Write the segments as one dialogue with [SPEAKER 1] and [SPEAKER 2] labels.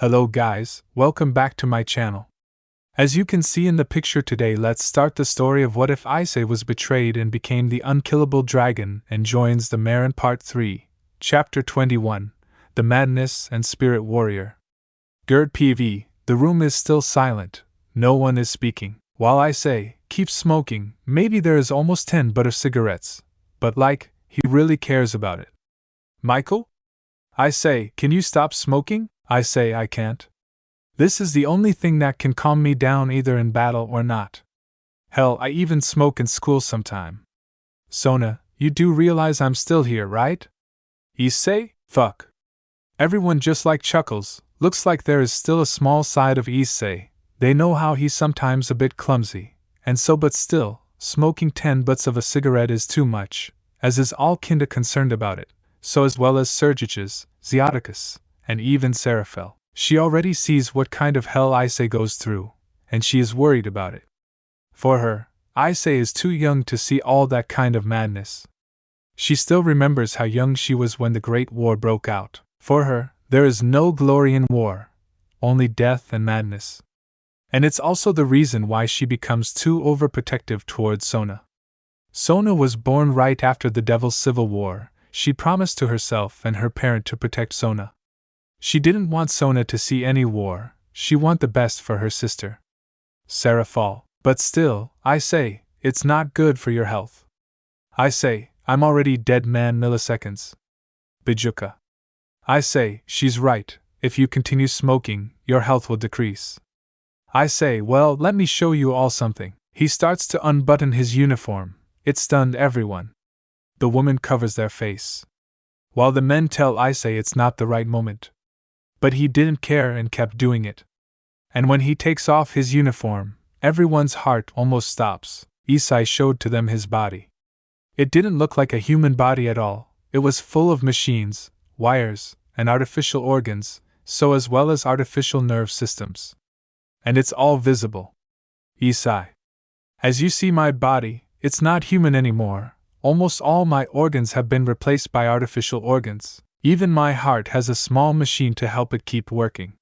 [SPEAKER 1] Hello guys, welcome back to my channel. As you can see in the picture today, let's start the story of what if Issei was betrayed and became the unkillable dragon and joins the Marin Part 3, Chapter 21, The Madness and Spirit Warrior. Gerd PV, the room is still silent, no one is speaking, while Issei keeps smoking. Maybe there is almost 10 butter cigarettes, but he really cares about it. Michael? Issei, can you stop smoking? Issei, I can't. This is the only thing that can calm me down either in battle or not. Hell, I even smoke in school sometime. Sona, you do realize I'm still here, right? Issei? Fuck. Everyone just chuckles. Looks like there is still a small side of Issei. They know how he's sometimes a bit clumsy, and so but still, smoking 10 butts of a cigarette is too much, as is all kinda concerned about it, so as well as Sergiches, Zeoticus, and even Seraphel. She already sees what kind of hell Issei goes through, and she is worried about it. For her, Issei is too young to see all that kind of madness. She still remembers how young she was when the Great War broke out. For her, there is no glory in war, only death and madness. And it's also the reason why she becomes too overprotective towards Sona. Sona was born right after the Devil's Civil War. She promised to herself and her parent to protect Sona. She didn't want Sona to see any war, she wanted the best for her sister. Seraphal, but still, Issei, it's not good for your health. Issei, I'm already dead man milliseconds. Bijuka. Issei, she's right, if you continue smoking, your health will decrease. Issei, well, let me show you all something. He starts to unbutton his uniform. It stunned everyone. The woman covers their face, while the men tell Issei it's not the right moment. But he didn't care and kept doing it. And when he takes off his uniform, everyone's heart almost stops. Issei showed to them his body. It didn't look like a human body at all. It was full of machines, wires, and artificial organs, so as well as artificial nerve systems. And it's all visible. Issei. As you see my body, it's not human anymore. Almost all my organs have been replaced by artificial organs. Even my heart has a small machine to help it keep working.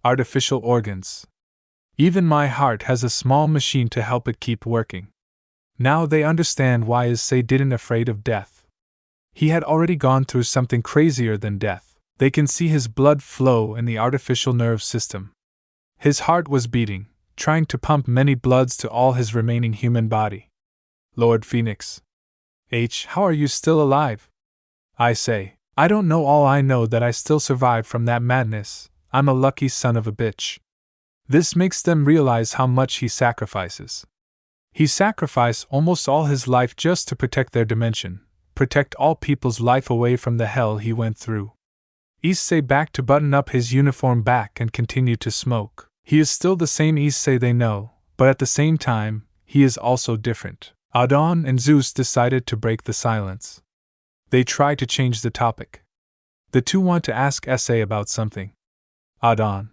[SPEAKER 1] Artificial organs. Even my heart has a small machine to help it keep working. Now they understand why Issei didn't afraid of death. He had already gone through something crazier than death. They can see his blood flow in the artificial nerve system. His heart was beating, trying to pump many bloods to all his remaining human body. Lord Phoenix. How are you still alive? Issei. I don't know, all I know that I still survived from that madness. I'm a lucky son of a bitch. This makes them realize how much he sacrifices. He sacrificed almost all his life just to protect their dimension, protect all people's life away from the hell he went through. Issei back to button up his uniform back and continue to smoke. He is still the same Issei they know, but at the same time, he is also different. Adon and Zeus decided to break the silence. They try to change the topic. The two want to ask Issei about something. Adon.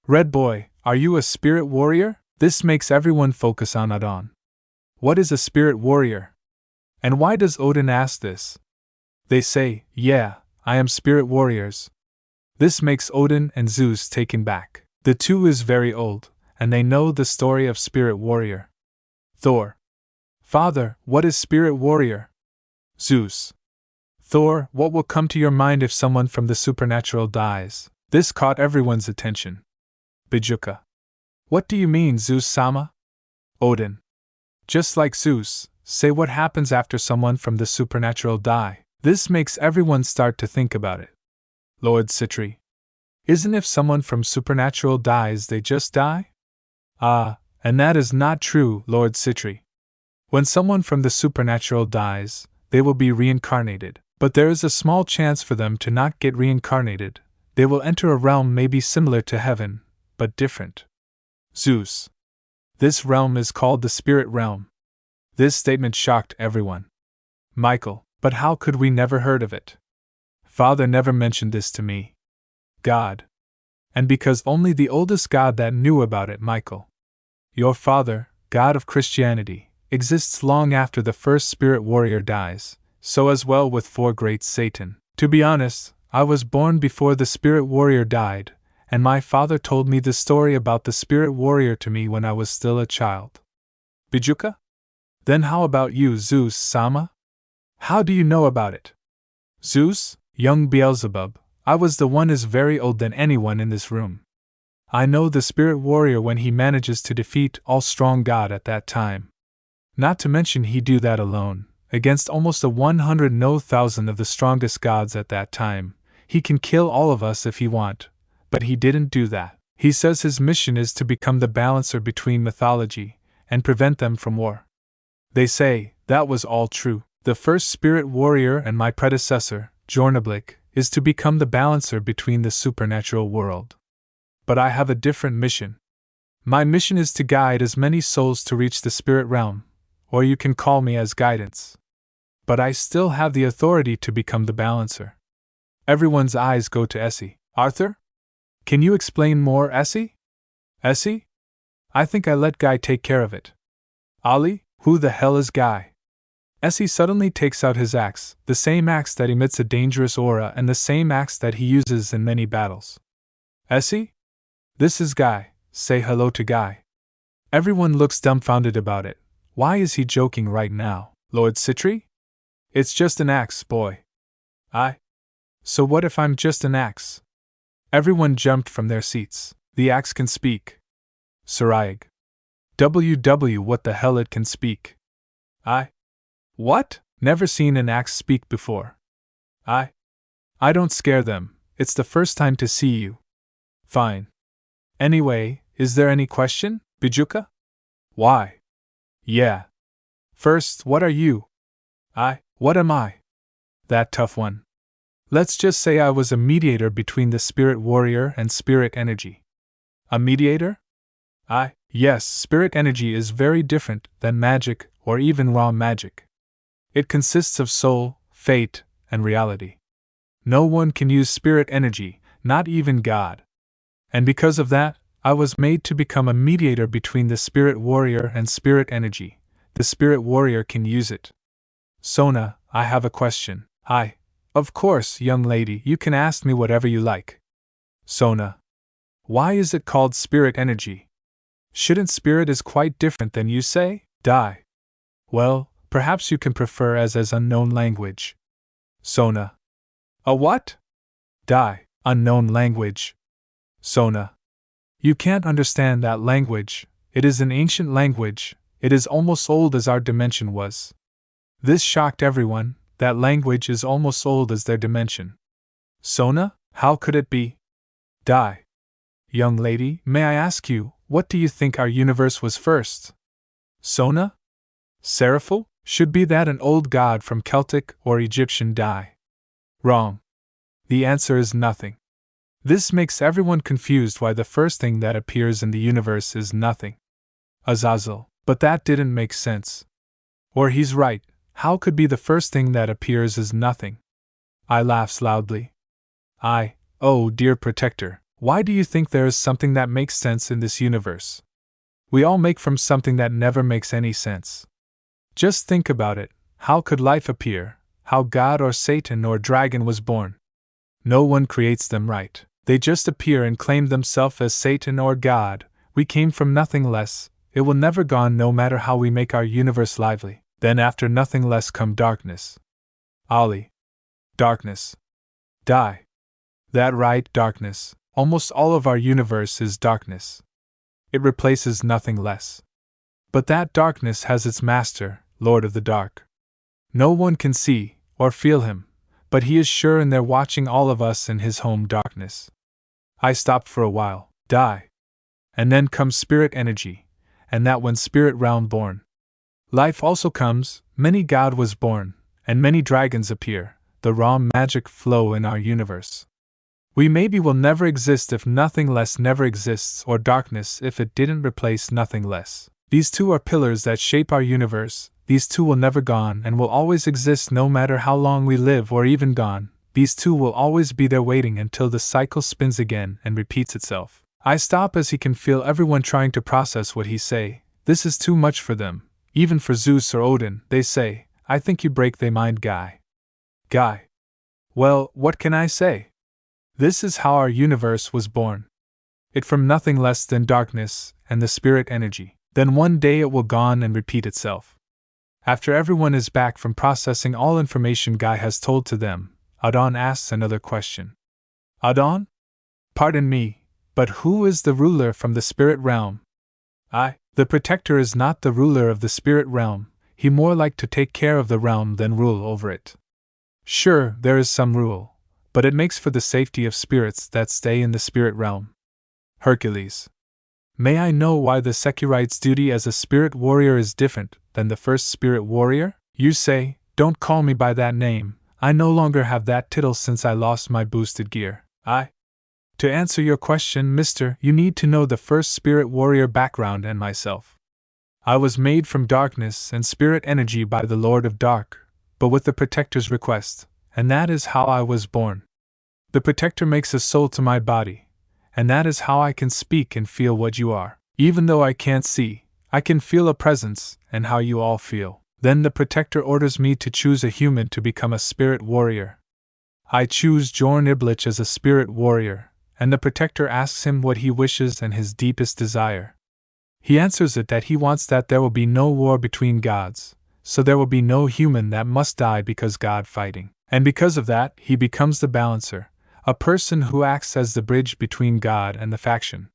[SPEAKER 1] Red boy, are you a spirit warrior? This makes everyone focus on Adon. What is a spirit warrior? And why does Odin ask this? They say, yeah, I am spirit warriors. This makes Odin and Zeus taken back. The two is very old, and they know the story of spirit warrior. Thor. Father, what is spirit warrior? Zeus. Thor, what will come to your mind if someone from the supernatural dies? This caught everyone's attention. Bijuka. What do you mean, Zeus-sama? Odin. Just like Zeus, say what happens after someone from the supernatural die. This makes everyone start to think about it. Lord Citri. Isn't if someone from supernatural dies they just die? Ah, and that is not true, Lord Citri. When someone from the supernatural dies, they will be reincarnated. But there is a small chance for them to not get reincarnated. They will enter a realm maybe similar to heaven, but different. Zeus. This realm is called the spirit realm. This statement shocked everyone. Michael, but how could we never heard of it? Father never mentioned this to me. God. And because only the oldest God that knew about it, Michael. Your father, God of Christianity, exists long after the first spirit warrior dies. So as well with four great Satan. To be honest, I was born before the spirit warrior died, and my father told me the story about the spirit warrior to me when I was still a child. Bijuka? Then how about you, Zeus-sama? How do you know about it? Zeus, young Beelzebub, I was the one is very old than anyone in this room. I know the spirit warrior when he manages to defeat all strong god at that time. Not to mention he do that alone, against almost a 100 no thousand of the strongest gods at that time. He can kill all of us if he want, but he didn't do that. He says his mission is to become the balancer between mythology and prevent them from war. They say, that was all true. The first spirit warrior and my predecessor, Jornablik, is to become the balancer between the supernatural world. But I have a different mission. My mission is to guide as many souls to reach the spirit realm, or you can call me as guidance. But I still have the authority to become the balancer. Everyone's eyes go to Issei. Arthur? Can you explain more, Issei? Issei? I think I let Guy take care of it. Ali, who the hell is Guy? Issei suddenly takes out his axe, the same axe that emits a dangerous aura and the same axe that he uses in many battles. Issei? This is Guy. Say hello to Guy. Everyone looks dumbfounded about it. Why is he joking right now? Lord Citri? It's just an axe, boy. So what if I'm just an axe? Everyone jumped from their seats. The axe can speak. Saraig. What the hell it can speak? What? Never seen an axe speak before. I don't scare them. It's the first time to see you. Fine. Anyway, is there any question, Bijuka? Why? Yeah. First, what are you? What am I? That tough one. Let's just say I was a mediator between the spirit warrior and spirit energy. A mediator? Yes, spirit energy is very different than magic or even raw magic. It consists of soul, fate, and reality. No one can use spirit energy, not even God. And because of that, I was made to become a mediator between the spirit warrior and spirit energy. The spirit warrior can use it. Sona, I have a question. Of course, young lady, you can ask me whatever you like. Sona. Why is it called spirit energy? Shouldn't spirit is quite different than you say? Die. Well, perhaps you can prefer as unknown language. Sona. A what? Die. Unknown language. Sona. You can't understand that language. It is an ancient language. It is almost old as our dimension was. This shocked everyone. That language is almost old as their dimension. Sona, how could it be? Die. Young lady, may I ask you, what do you think our universe was first? Sona? Seraphil? Should be that an old god from Celtic or Egyptian die. Wrong. The answer is nothing. This makes everyone confused why the first thing that appears in the universe is nothing. Azazel, but that didn't make sense. Or he's right. How could be the first thing that appears is nothing? I laughs loudly. Oh dear protector, why do you think there is something that makes sense in this universe? We all make from something that never makes any sense. Just think about it. How could life appear? How God or Satan or dragon was born? No one creates them, right? They just appear and claim themselves as Satan or God. We came from nothing less. It will never gone no matter how we make our universe lively. Then after nothing less come darkness. Ali. Darkness. Die. That right, darkness. Almost all of our universe is darkness. It replaces nothing less. But that darkness has its master, Lord of the Dark. No one can see or feel him, but he is sure and they're watching all of us in his home darkness. I stopped for a while. Die. And then comes spirit energy, and that when spirit realm born. Life also comes, many god was born, and many dragons appear, the raw magic flow in our universe. We maybe will never exist if nothing less never exists, or darkness if it didn't replace nothing less. These two are pillars that shape our universe. These two will never gone and will always exist no matter how long we live or even gone. These two will always be there waiting until the cycle spins again and repeats itself. I stop as he can feel everyone trying to process what he say. This is too much for them. Even for Zeus or Odin, they say, I think you break their mind, Guy. Guy. Well, what can I say? This is how our universe was born. it from nothing less than darkness and the spirit energy. Then one day it will gone and repeat itself. After everyone is back from processing all information Guy has told to them, Adon asks another question. Adon? Pardon me, but who is the ruler from the spirit realm? The protector is not the ruler of the spirit realm, he more like to take care of the realm than rule over it. Sure, there is some rule, but it makes for the safety of spirits that stay in the spirit realm. Hercules. May I know why the Sekirite's duty as a spirit warrior is different than the first spirit warrior? You say, don't call me by that name, I no longer have that title since I lost my boosted gear. To answer your question, mister, you need to know the first spirit warrior background and myself. I was made from darkness and spirit energy by the Lord of Dark, but with the Protector's request, and that is how I was born. The Protector makes a soul to my body, and that is how I can speak and feel what you are. Even though I can't see, I can feel a presence and how you all feel. Then the Protector orders me to choose a human to become a spirit warrior. I choose Jorn Iblich as a spirit warrior, and the Protector asks him what he wishes and his deepest desire. He answers it that he wants that there will be no war between gods, so there will be no human that must die because God fighting. And because of that, he becomes the balancer, a person who acts as the bridge between God and the faction.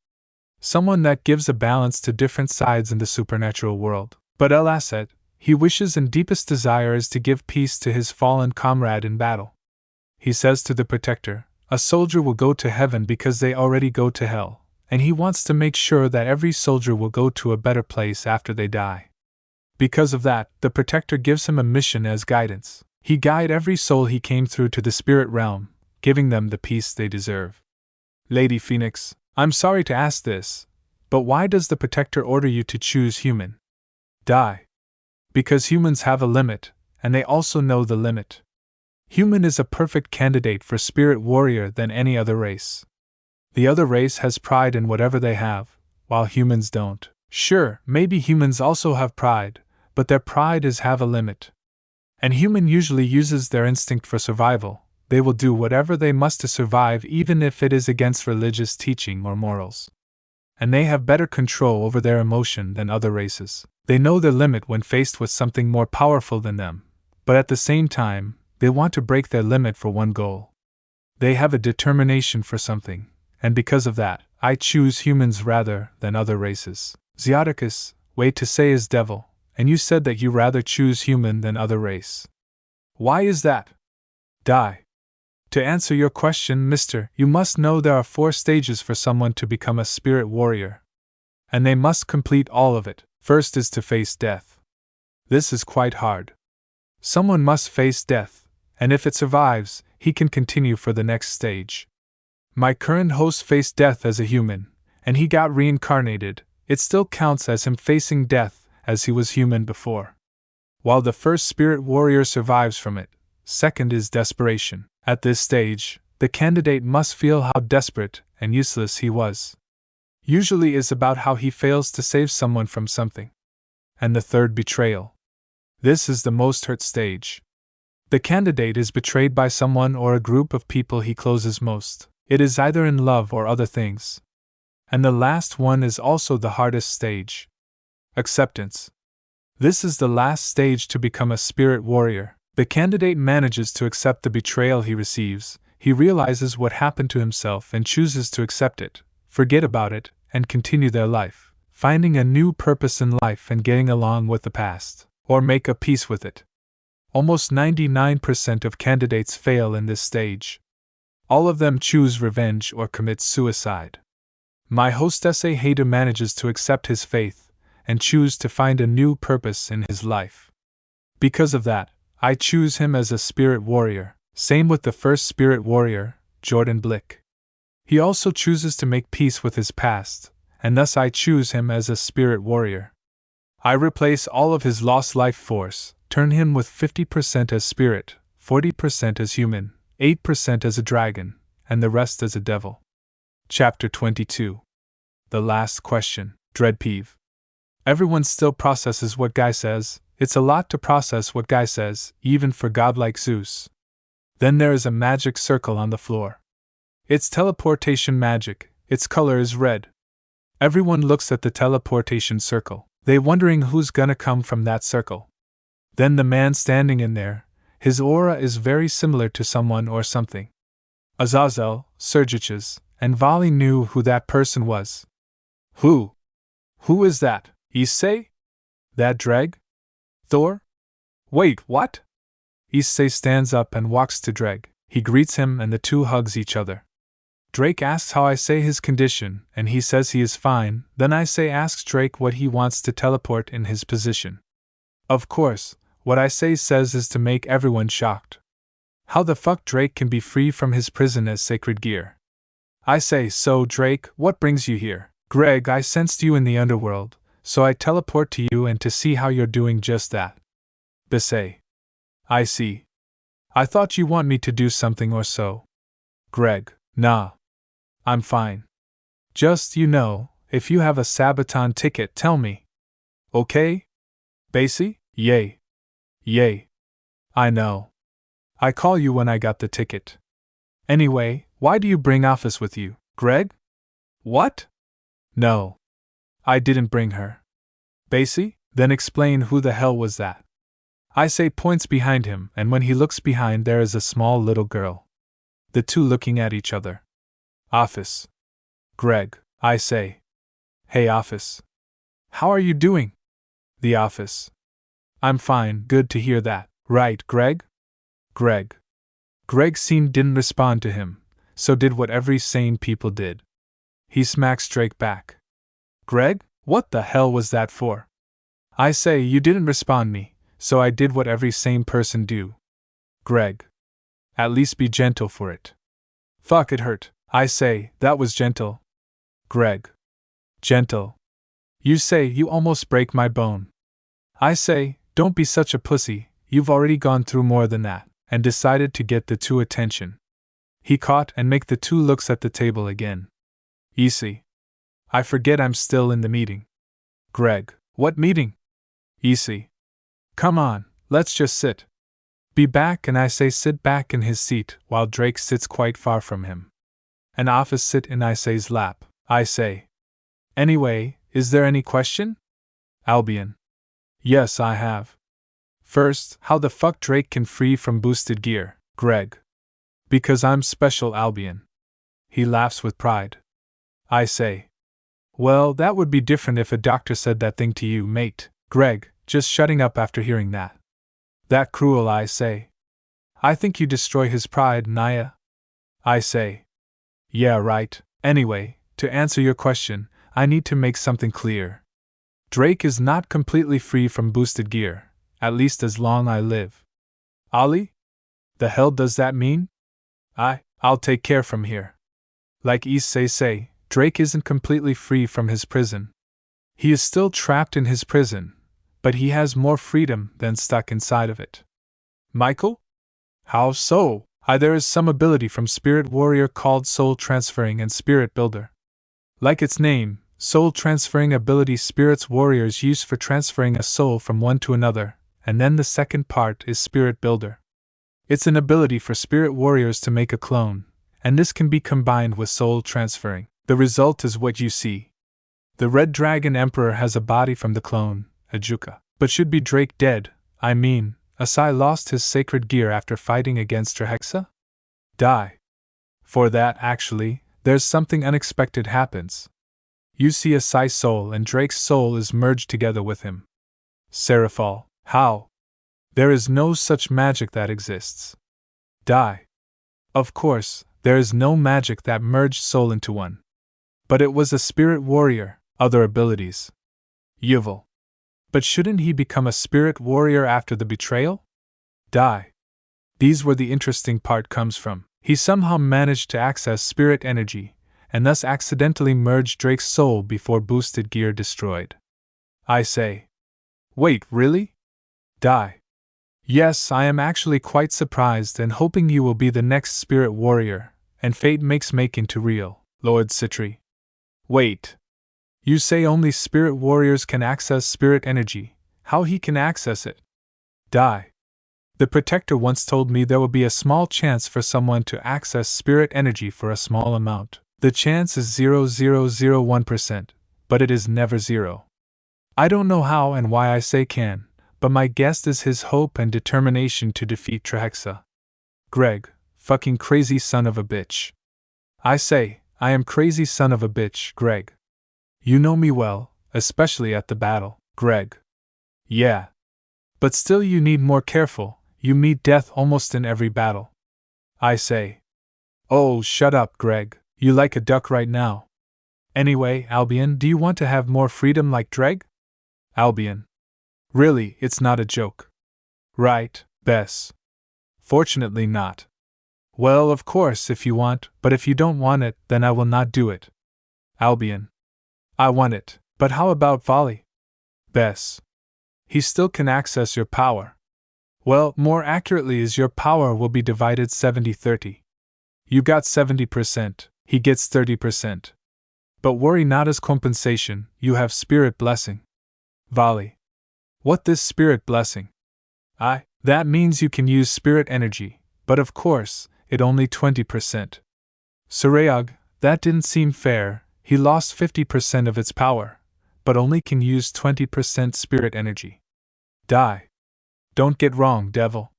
[SPEAKER 1] Someone that gives a balance to different sides in the supernatural world. But alas, he wishes and deepest desire is to give peace to his fallen comrade in battle. He says to the Protector, a soldier will go to heaven because they already go to hell, and he wants to make sure that every soldier will go to a better place after they die. Because of that, the Protector gives him a mission as guidance. He guide every soul he came through to the spirit realm, giving them the peace they deserve. Lady Phoenix, I'm sorry to ask this, but why does the Protector order you to choose human? Die. Because humans have a limit, and they also know the limit. Human is a perfect candidate for spirit warrior than any other race. The other race has pride in whatever they have, while humans don't. Sure, maybe humans also have pride, but their pride have a limit. And human usually uses their instinct for survival. They will do whatever they must to survive even if it is against religious teaching or morals. And they have better control over their emotion than other races. They know their limit when faced with something more powerful than them, but at the same time, they want to break their limit for one goal. They have a determination for something, and because of that, I choose humans rather than other races. Zeoticus, wait to say is devil, and you said that you rather choose human than other race. Why is that? Die. To answer your question, mister, you must know there are 4 stages for someone to become a spirit warrior. And they must complete all of it. First is to face death. This is quite hard. Someone must face death, and if it survives, he can continue for the next stage. My current host faced death as a human, and he got reincarnated. It still counts as him facing death, as he was human before. While the first spirit warrior survives from it, second is desperation. At this stage, the candidate must feel how desperate and useless he was. Usually is about how he fails to save someone from something. And the third, betrayal. This is the most hurt stage. The candidate is betrayed by someone or a group of people he closes most. It is either in love or other things. And the last one is also the hardest stage. Acceptance. This is the last stage to become a spirit warrior. The candidate manages to accept the betrayal he receives, he realizes what happened to himself and chooses to accept it, forget about it, and continue their life, finding a new purpose in life and getting along with the past, or make a peace with it. Almost 99% of candidates fail in this stage. All of them choose revenge or commit suicide. My host Issei Hyoudou manages to accept his faith and choose to find a new purpose in his life. Because of that, I choose him as a spirit warrior. Same with the first spirit warrior, Jordan Blick. He also chooses to make peace with his past, and thus I choose him as a spirit warrior. I replace all of his lost life force, turn him with 50% as spirit, 40% as human, 8% as a dragon, and the rest as a devil. Chapter 22. The last question. Dread peeve. Everyone still processes what Guy says. It's a lot to process what Guy says, even for godlike Zeus. Then there is a magic circle on the floor. It's teleportation magic. Its color is red. Everyone looks at the teleportation circle, they wondering who's gonna come from that circle. Then the man standing in there, his aura is very similar to someone or something. Azazel, Sergiches, and Vali knew who that person was. Who? Who is that? Issei? That Ddraig? Thor? Wait, what? Issei stands up and walks to Ddraig. He greets him and the two hugs each other. Drake asks how Issei his condition, and he says he is fine. Then Issei asks Drake what he wants to teleport in his position. Of course, what Issei says is to make everyone shocked. How the fuck Drake can be free from his prison as sacred gear? Issei, so Drake, what brings you here? Greg, I sensed you in the underworld, so I teleport to you and to see how you're doing just that. Issei. I see. I thought you want me to do something or so. Greg, nah. I'm fine. Just, if you have a Sabaton ticket, tell me. Okay? Basie? Yay. Yay. I know. I call you when I got the ticket. Anyway, why do you bring Office with you, Greg? What? No. I didn't bring her. Basie? Then explain who the hell was that? Issei points behind him, and when he looks behind there is a small little girl. The two looking at each other. Office. Greg, Issei. Hey Office. How are you doing? The Office. I'm fine, good to hear that. Right, Greg? Greg. Greg didn't respond to him, so did what every sane people did. He smacks Drake back. Greg, what the hell was that for? Issei, you didn't respond me, so I did what every sane person do. Greg. At least be gentle for it. Fuck, it hurt. Issei, that was gentle. Greg. Gentle. You say you almost break my bone. Issei, don't be such a pussy, you've already gone through more than that, and decided to get the two attention. He caught and make the two looks at the table again. Issei. I forget I'm still in the meeting. Greg. What meeting? Issei. Come on, let's just sit. Be back, and Issei sit back in his seat while Drake sits quite far from him. An Office sit in Issei's lap. Issei. Anyway, is there any question? Albion. Yes, I have. First, how the fuck Drake can free from boosted gear, Greg? Because I'm special, Albion. He laughs with pride. Issei. Well, that would be different if a doctor said that thing to you, mate. Greg, just shutting up after hearing that. That cruel, Issei. I think you destroy his pride, Naya. Issei. Yeah, right. Anyway, to answer your question, I need to make something clear. Drake is not completely free from boosted gear, at least as long I live. Ollie? The hell does that mean? I'll take care from here. Like Issei say, Drake isn't completely free from his prison. He is still trapped in his prison, but he has more freedom than stuck inside of it. Michael? How so? There is some ability from Spirit Warrior called Soul Transferring and Spirit Builder. Like its name, Soul Transferring ability Spirits Warriors use for transferring a soul from one to another, and then the second part is Spirit Builder. It's an ability for Spirit Warriors to make a clone, and this can be combined with Soul Transferring. The result is what you see. The Red Dragon Emperor has a body from the clone, Ajuka, but should be Drake dead, Issei lost his sacred gear after fighting against Trihexa? Die. For that, actually, there's something unexpected happens. You see Issei's soul and Drake's soul is merged together with him. Seraphal, how? There is no such magic that exists. Die. Of course, there is no magic that merged soul into one. But it was a spirit warrior, other abilities. Yuval. But shouldn't he become a spirit warrior after the betrayal? Die. These were the interesting part comes from. He somehow managed to access spirit energy, and thus accidentally merged Drake's soul before boosted gear destroyed. Issei. Wait, really? Die. Yes, I am actually quite surprised and hoping you will be the next spirit warrior, and fate makes making to real, Lord Citri. Wait. You say only spirit warriors can access spirit energy. How he can access it? Die. The Protector once told me there will be a small chance for someone to access spirit energy for a small amount. The chance is 0.001%, but it is never zero. I don't know how and why I say can, but my guess is his hope and determination to defeat Trihexa. Greg, fucking crazy son of a bitch. I say, I am crazy son of a bitch, Greg. You know me well, especially at the battle, Greg. Yeah. But still you need more careful, you meet death almost in every battle. I say. Oh, shut up, Greg, you like a duck right now. Anyway, Albion, do you want to have more freedom like Ddraig? Albion. Really, it's not a joke. Right, Bess. Fortunately not. Well, of course, if you want, but if you don't want it, then I will not do it. Albion. I want it, but how about Volley? Bess. He still can access your power. Well, more accurately is your power will be divided 70-30. You got 70%, he gets 30%. But worry not, as compensation, you have spirit blessing. Volley. What this spirit blessing? That means you can use spirit energy, but of course, it only 20%. Surayag, that didn't seem fair, he lost 50% of its power, but only can use 20% spirit energy. Die. Don't get wrong, devil.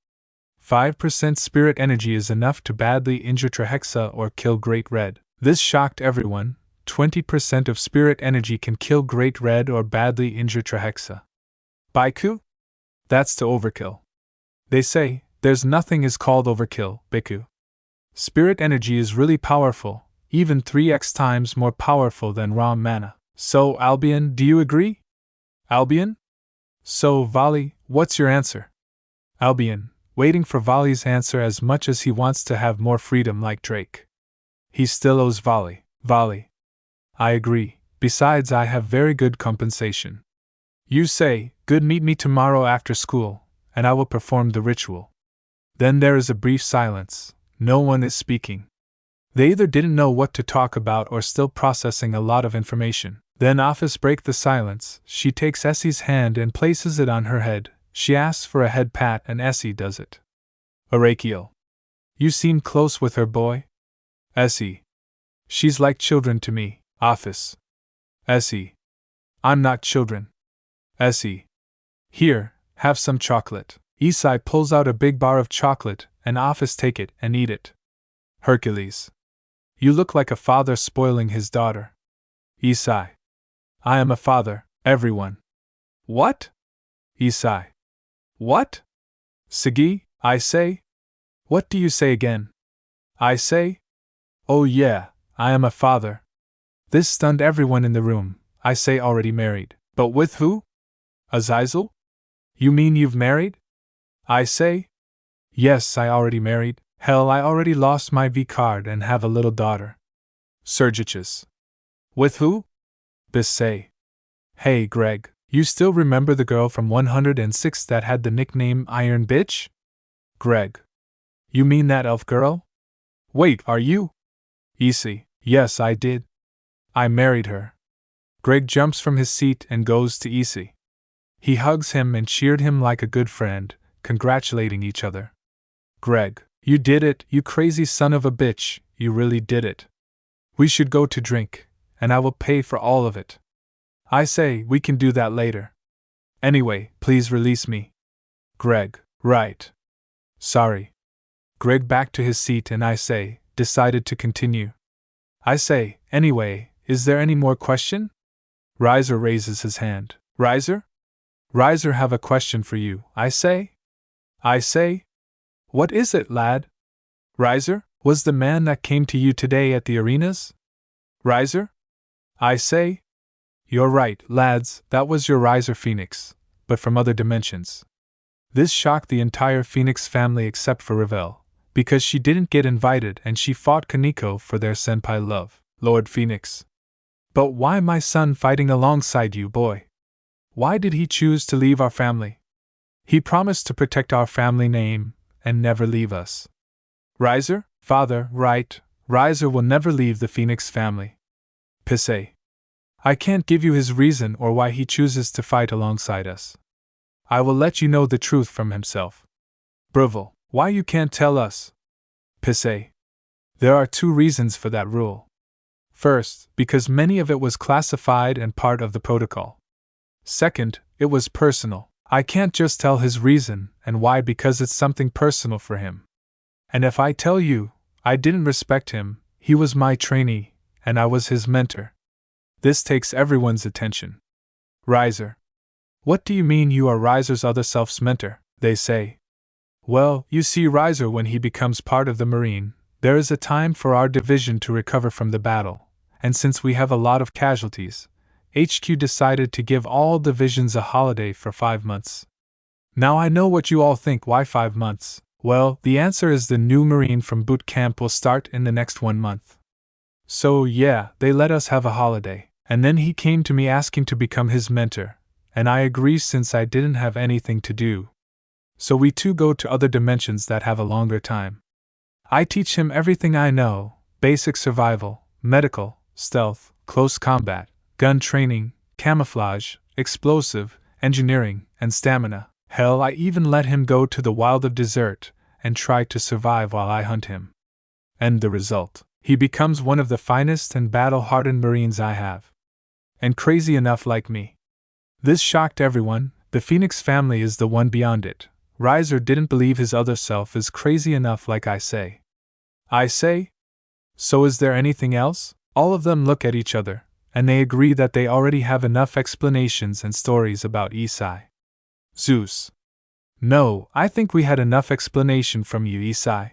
[SPEAKER 1] 5% spirit energy is enough to badly injure Trihexa or kill Great Red. This shocked everyone. 20% of spirit energy can kill Great Red or badly injure Trihexa. Baiku? That's to overkill. They say, there's nothing is called overkill, Biku. Spirit energy is really powerful, even 3x times more powerful than raw mana. So, Albion, do you agree? Albion? So, Volley, what's your answer? Albion, waiting for Volley's answer as much as he wants to have more freedom like Drake. He still owes Volley. Volley. I agree, besides I have very good compensation. You say, good, meet me tomorrow after school, and I will perform the ritual. Then there is a brief silence, no one is speaking. They either didn't know what to talk about or still processing a lot of information. Then Office break the silence, she takes Essie's hand and places it on her head, she asks for a head pat and Essie does it. Arakiel. You seem close with her, boy? Essie. She's like children to me. Office. Essie. I'm not children. Essie. Here, have some chocolate. Issei pulls out a big bar of chocolate, and Office take it and eat it. Hercules. You look like a father spoiling his daughter. Issei. I am a father, everyone. What? Issei. What? Sagi, I say? What do you say again? I say? Oh yeah, I am a father. This stunned everyone in the room. I say already married. But with who? Azazel? You mean you've married? I say? Yes, I already married. Hell, I already lost my V card and have a little daughter. Sergichus. With who? Bis say. Hey, Greg, you still remember the girl from 106 that had the nickname Iron Bitch? Greg. You mean that elf girl? Wait, are you? Issei. Yes, I did. I married her. Greg jumps from his seat and goes to Issei. He hugs him and cheered him like a good friend, congratulating each other. Greg, you did it, you crazy son of a bitch, you really did it. We should go to drink, and I will pay for all of it. I say, we can do that later. Anyway, please release me. Greg, right. Sorry. Greg back to his seat and I say, decided to continue. I say, anyway, is there any more question? Riser raises his hand. Riser? Riser have a question for you, I say. I say. What is it, lad? Riser, was the man that came to you today at the arenas? Riser? I say. You're right, lads, that was your Riser Phoenix, but from other dimensions. This shocked the entire Phoenix family except for Ravel, because she didn't get invited and she fought Kaneko for their senpai love, Lord Phoenix. But why my son fighting alongside you, boy? Why did he choose to leave our family? He promised to protect our family name and never leave us. Riser, father, right, Riser will never leave the Phoenix family. Pisse. I can't give you his reason or why he chooses to fight alongside us. I will let you know the truth from himself. Breville, why you can't tell us? Pisse. There are 2 reasons for that rule. First, because many of it was classified and part of the protocol. Second, it was personal. I can't just tell his reason and why because it's something personal for him. And if I tell you, I didn't respect him, he was my trainee, and I was his mentor. This takes everyone's attention. Riser. What do you mean you are Riser's other self's mentor? They say. Well, you see, Riser, when he becomes part of the Marine, there is a time for our division to recover from the battle, and since we have a lot of casualties, HQ decided to give all divisions a holiday for 5 months. Now I know what you all think, why 5 months? Well, the answer is the new Marine from boot camp will start in the next 1 month. So yeah, they let us have a holiday, and then he came to me asking to become his mentor, and I agreed since I didn't have anything to do. So we two go to other dimensions that have a longer time. I teach him everything I know: basic survival, medical, stealth, close combat, gun training, camouflage, explosive, engineering, and stamina. Hell, I even let him go to the wild of desert and try to survive while I hunt him. And the result? He becomes one of the finest and battle-hardened Marines I have. And crazy enough like me. This shocked everyone. The Phoenix family is the one beyond it. Riser didn't believe his other self is crazy enough like I say. I say? So is there anything else? All of them look at each other, and they agree that they already have enough explanations and stories about Issei. Zeus. No, I think we had enough explanation from you, Issei.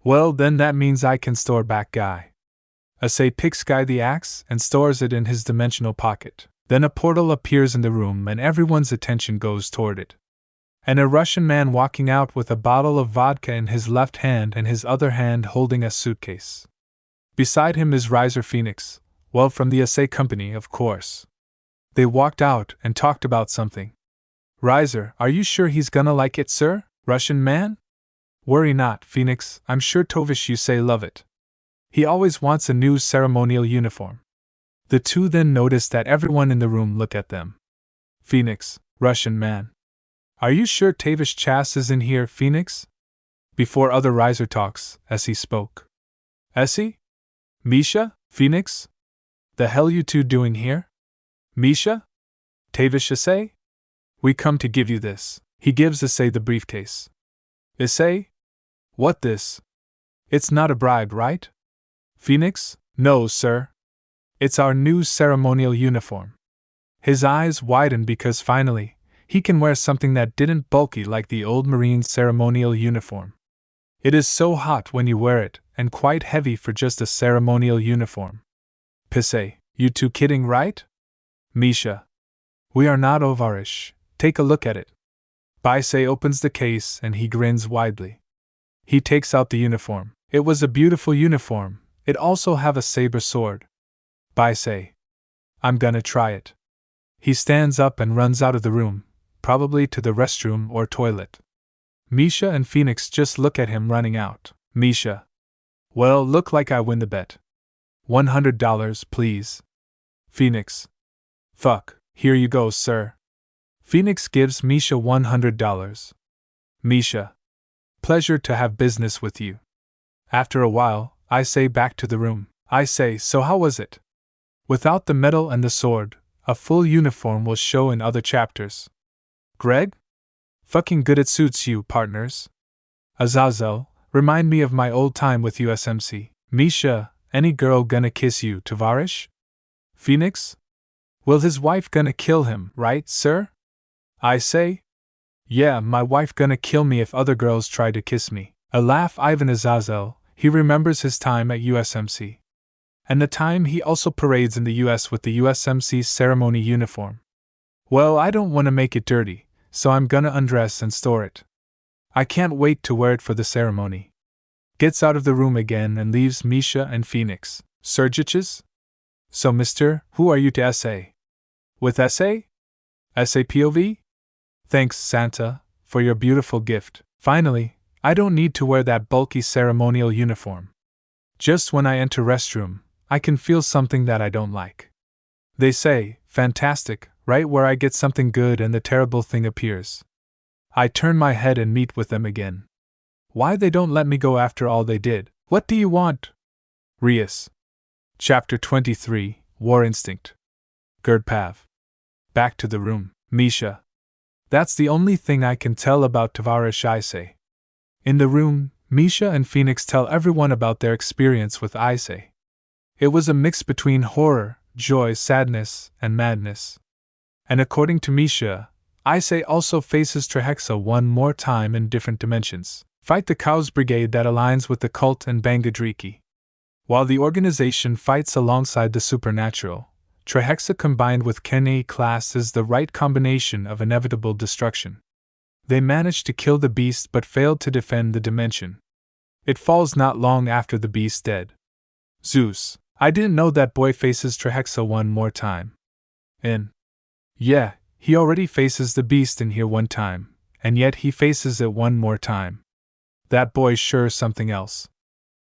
[SPEAKER 1] Well, then that means I can store back Guy. Issei picks Guy the axe and stores it in his dimensional pocket. Then a portal appears in the room and everyone's attention goes toward it. And a Russian man walking out with a bottle of vodka in his left hand and his other hand holding a suitcase. Beside him is Riser Phoenix, well, from the Issei company, of course. They walked out and talked about something. Riser, are you sure he's gonna like it, sir? Russian man? Worry not, Phoenix, I'm sure Tovish Issei love it. He always wants a new ceremonial uniform. The two then notice that everyone in the room look at them. Phoenix, Russian man. Are you sure Tavish Chas is in here, Phoenix? Before other Riser talks, Issei spoke. Issei? Misha? Phoenix? The hell you two doing here? Misha? Tavish Issei? We come to give you this. He gives Issei the briefcase. Issei? What this? It's not a bribe, right? Phoenix? No, sir. It's our new ceremonial uniform. His eyes widen because finally, he can wear something that didn't bulky like the old Marine ceremonial uniform. It is so hot when you wear it, and quite heavy for just a ceremonial uniform. Pissei, you two kidding, right? Misha. We are not Ovarish. Take a look at it. Issei opens the case and he grins widely. He takes out the uniform. It was a beautiful uniform. It also have a saber sword. Issei. I'm gonna try it. He stands up and runs out of the room, probably to the restroom or toilet. Misha and Phoenix just look at him running out. Misha. Well, look like I win the bet. $100, please. Phoenix. Fuck, here you go, sir. Phoenix gives Misha $100. Misha. Pleasure to have business with you. After a while, Issei back to the room. Issei, so how was it? Without the medal and the sword, a full uniform will show in other chapters. Greg? Fucking good, it suits you, partners. Azazel, remind me of my old time with USMC. Misha, any girl gonna kiss you, Tavarish? Phoenix? Will his wife gonna kill him, right, sir? Issei? Yeah, my wife gonna kill me if other girls try to kiss me. A laugh. Ivan Azazel, he remembers his time at USMC. And the time he also parades in the US with the USMC's ceremony uniform. Well, I don't want to make it dirty, so I'm gonna undress and store it. I can't wait to wear it for the ceremony. Gets out of the room again and leaves Misha and Phoenix. Sergiches? So, mister, who are you to Issei? With Issei? Issei POV? Thanks, Santa, for your beautiful gift. Finally, I don't need to wear that bulky ceremonial uniform. Just when I enter restroom, I can feel something that I don't like. They say, fantastic, right where I get something good and the terrible thing appears. I turn my head and meet with them again. Why they don't let me go after all they did? What do you want? Rias. Chapter 23, War Instinct. Gurdpav. Back to the room, Misha. That's the only thing I can tell about Tovarish Issei. In the room, Misha and Phoenix tell everyone about their experience with Issei. It was a mix between horror, joy, sadness, and madness. And according to Misha, Issei also faces Trihexa one more time in different dimensions. Fight the Cows Brigade that aligns with the cult and Bangadriki. While the organization fights alongside the supernatural, Trihexa combined with Kenei class is the right combination of inevitable destruction. They managed to kill the beast but failed to defend the dimension. It falls not long after the beast dead. Zeus, I didn't know that boy faces Trihexa one more time. Yeah, he already faces the beast in here one time, and yet he faces it one more time. That boy's sure something else.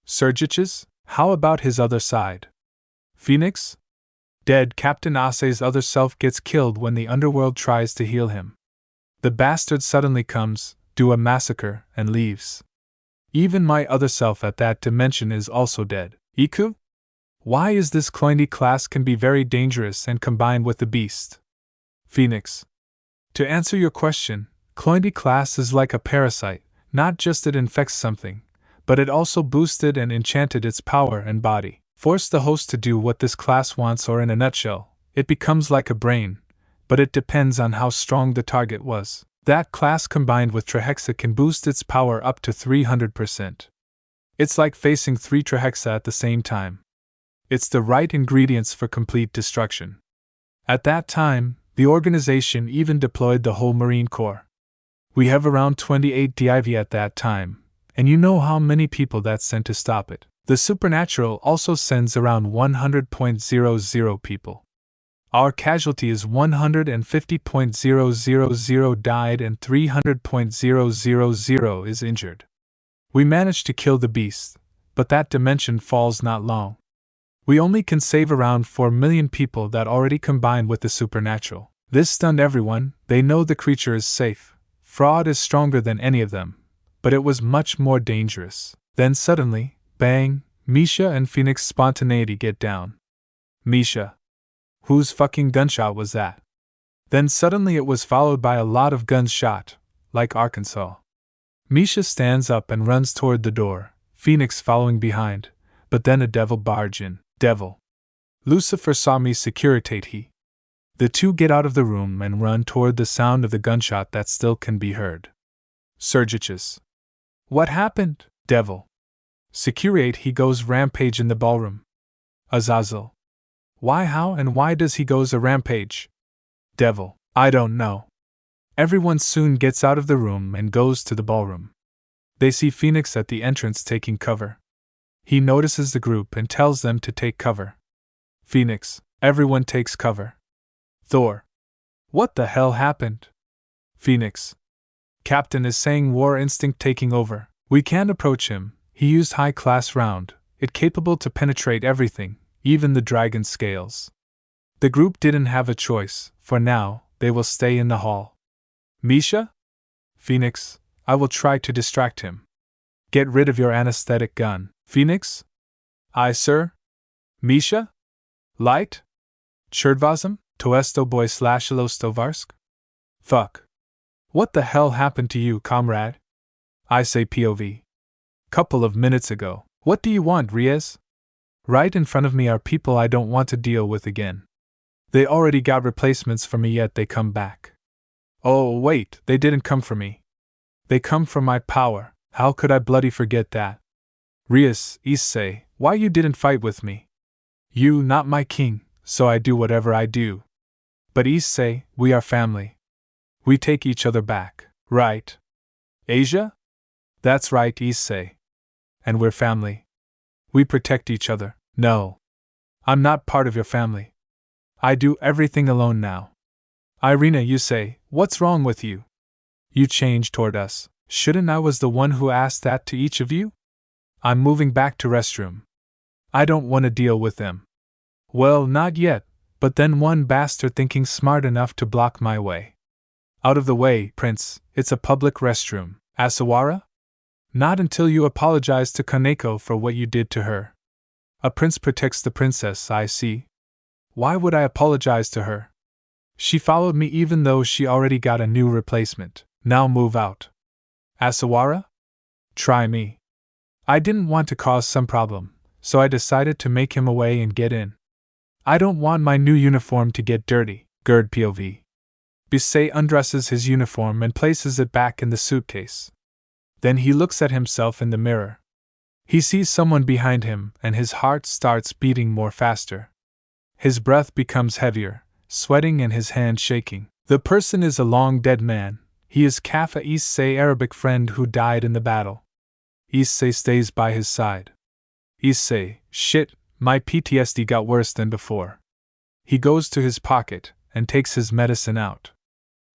[SPEAKER 1] Sergiches, how about his other side? Phoenix? Dead, Captain Issei's other self gets killed when the underworld tries to heal him. The bastard suddenly comes, do a massacre, and leaves. Even my other self at that dimension is also dead. Iku? Why is this Cloyne class can be very dangerous and combined with the beast? Phoenix. To answer your question, Cloyne class is like a parasite, not just it infects something, but it also boosted and enchanted its power and body. Force the host to do what this class wants, or in a nutshell, it becomes like a brain, but it depends on how strong the target was. That class combined with Trihexa can boost its power up to 300%. It's like facing 3 Trihexa at the same time. It's the right ingredients for complete destruction. At that time, the organization even deployed the whole Marine Corps. We have around 28 div at that time, and you know how many people that's sent to stop it. The supernatural also sends around 100.00 people. Our casualty is 150.000 died and 300.000 is injured. We managed to kill the beast, but that dimension falls not long. We only can save around 4 million people that already combined with the supernatural. This stunned everyone. They know the creature is safe. Fraud is stronger than any of them, but it was much more dangerous. Then suddenly, bang, Misha and Phoenix spontaneity get down. Misha. Whose fucking gunshot was that? Then suddenly it was followed by a lot of guns shot, like Arkansas. Misha stands up and runs toward the door, Phoenix following behind, but then a devil barge in. Devil. Lucifer saw me securitate he. The two get out of the room and run toward the sound of the gunshot that still can be heard. Sergiches. What happened? Devil. Securiate he goes rampage in the ballroom. Azazel. Why, how, and why does he goes a rampage? Devil. I don't know. Everyone soon gets out of the room and goes to the ballroom. They see Phoenix at the entrance taking cover. He notices the group and tells them to take cover. Phoenix. Everyone takes cover. Thor. What the hell happened? Phoenix. Captain is saying war instinct taking over. We can't approach him. He used high-class round, it capable to penetrate everything, even the dragon scales. The group didn't have a choice. For now, they will stay in the hall. Misha? Phoenix, I will try to distract him. Get rid of your anesthetic gun. Phoenix? Aye, sir. Misha? Light? Cherdvazim? Toesto boy / Lostovarsk? Fuck. What the hell happened to you, comrade? Issei POV. Couple of minutes ago. What do you want, Rias? Right in front of me are people I don't want to deal with again. They already got replacements for me, yet they come back. Oh, wait, they didn't come for me. They come for my power. How could I bloody forget that? Rias, Issei, why you didn't fight with me? You not my king, so I do whatever I do. But Issei, we are family. We take each other back, right? Asia? That's right, Issei. And we're family. We protect each other. No. I'm not part of your family. I do everything alone now. Irina, you say, what's wrong with you? You changed toward us. Shouldn't I was the one who asked that to each of you? I'm moving back to restroom. I don't want to deal with them. Well, not yet, but then one bastard thinking smart enough to block my way. Out of the way, Prince, it's a public restroom. Asawara? Not until you apologize to Kaneko for what you did to her. A prince protects the princess, I see. Why would I apologize to her? She followed me even though she already got a new replacement. Now move out. Asawara? Try me. I didn't want to cause some problem, so I decided to make him away and get in. I don't want my new uniform to get dirty. Gerd POV. Issei undresses his uniform and places it back in the suitcase. Then he looks at himself in the mirror. He sees someone behind him and his heart starts beating more faster. His breath becomes heavier, sweating and his hand shaking. The person is a long dead man. He is Kafa Issei's Arabic friend who died in the battle. Issei stays by his side. Issei, shit, my PTSD got worse than before. He goes to his pocket and takes his medicine out.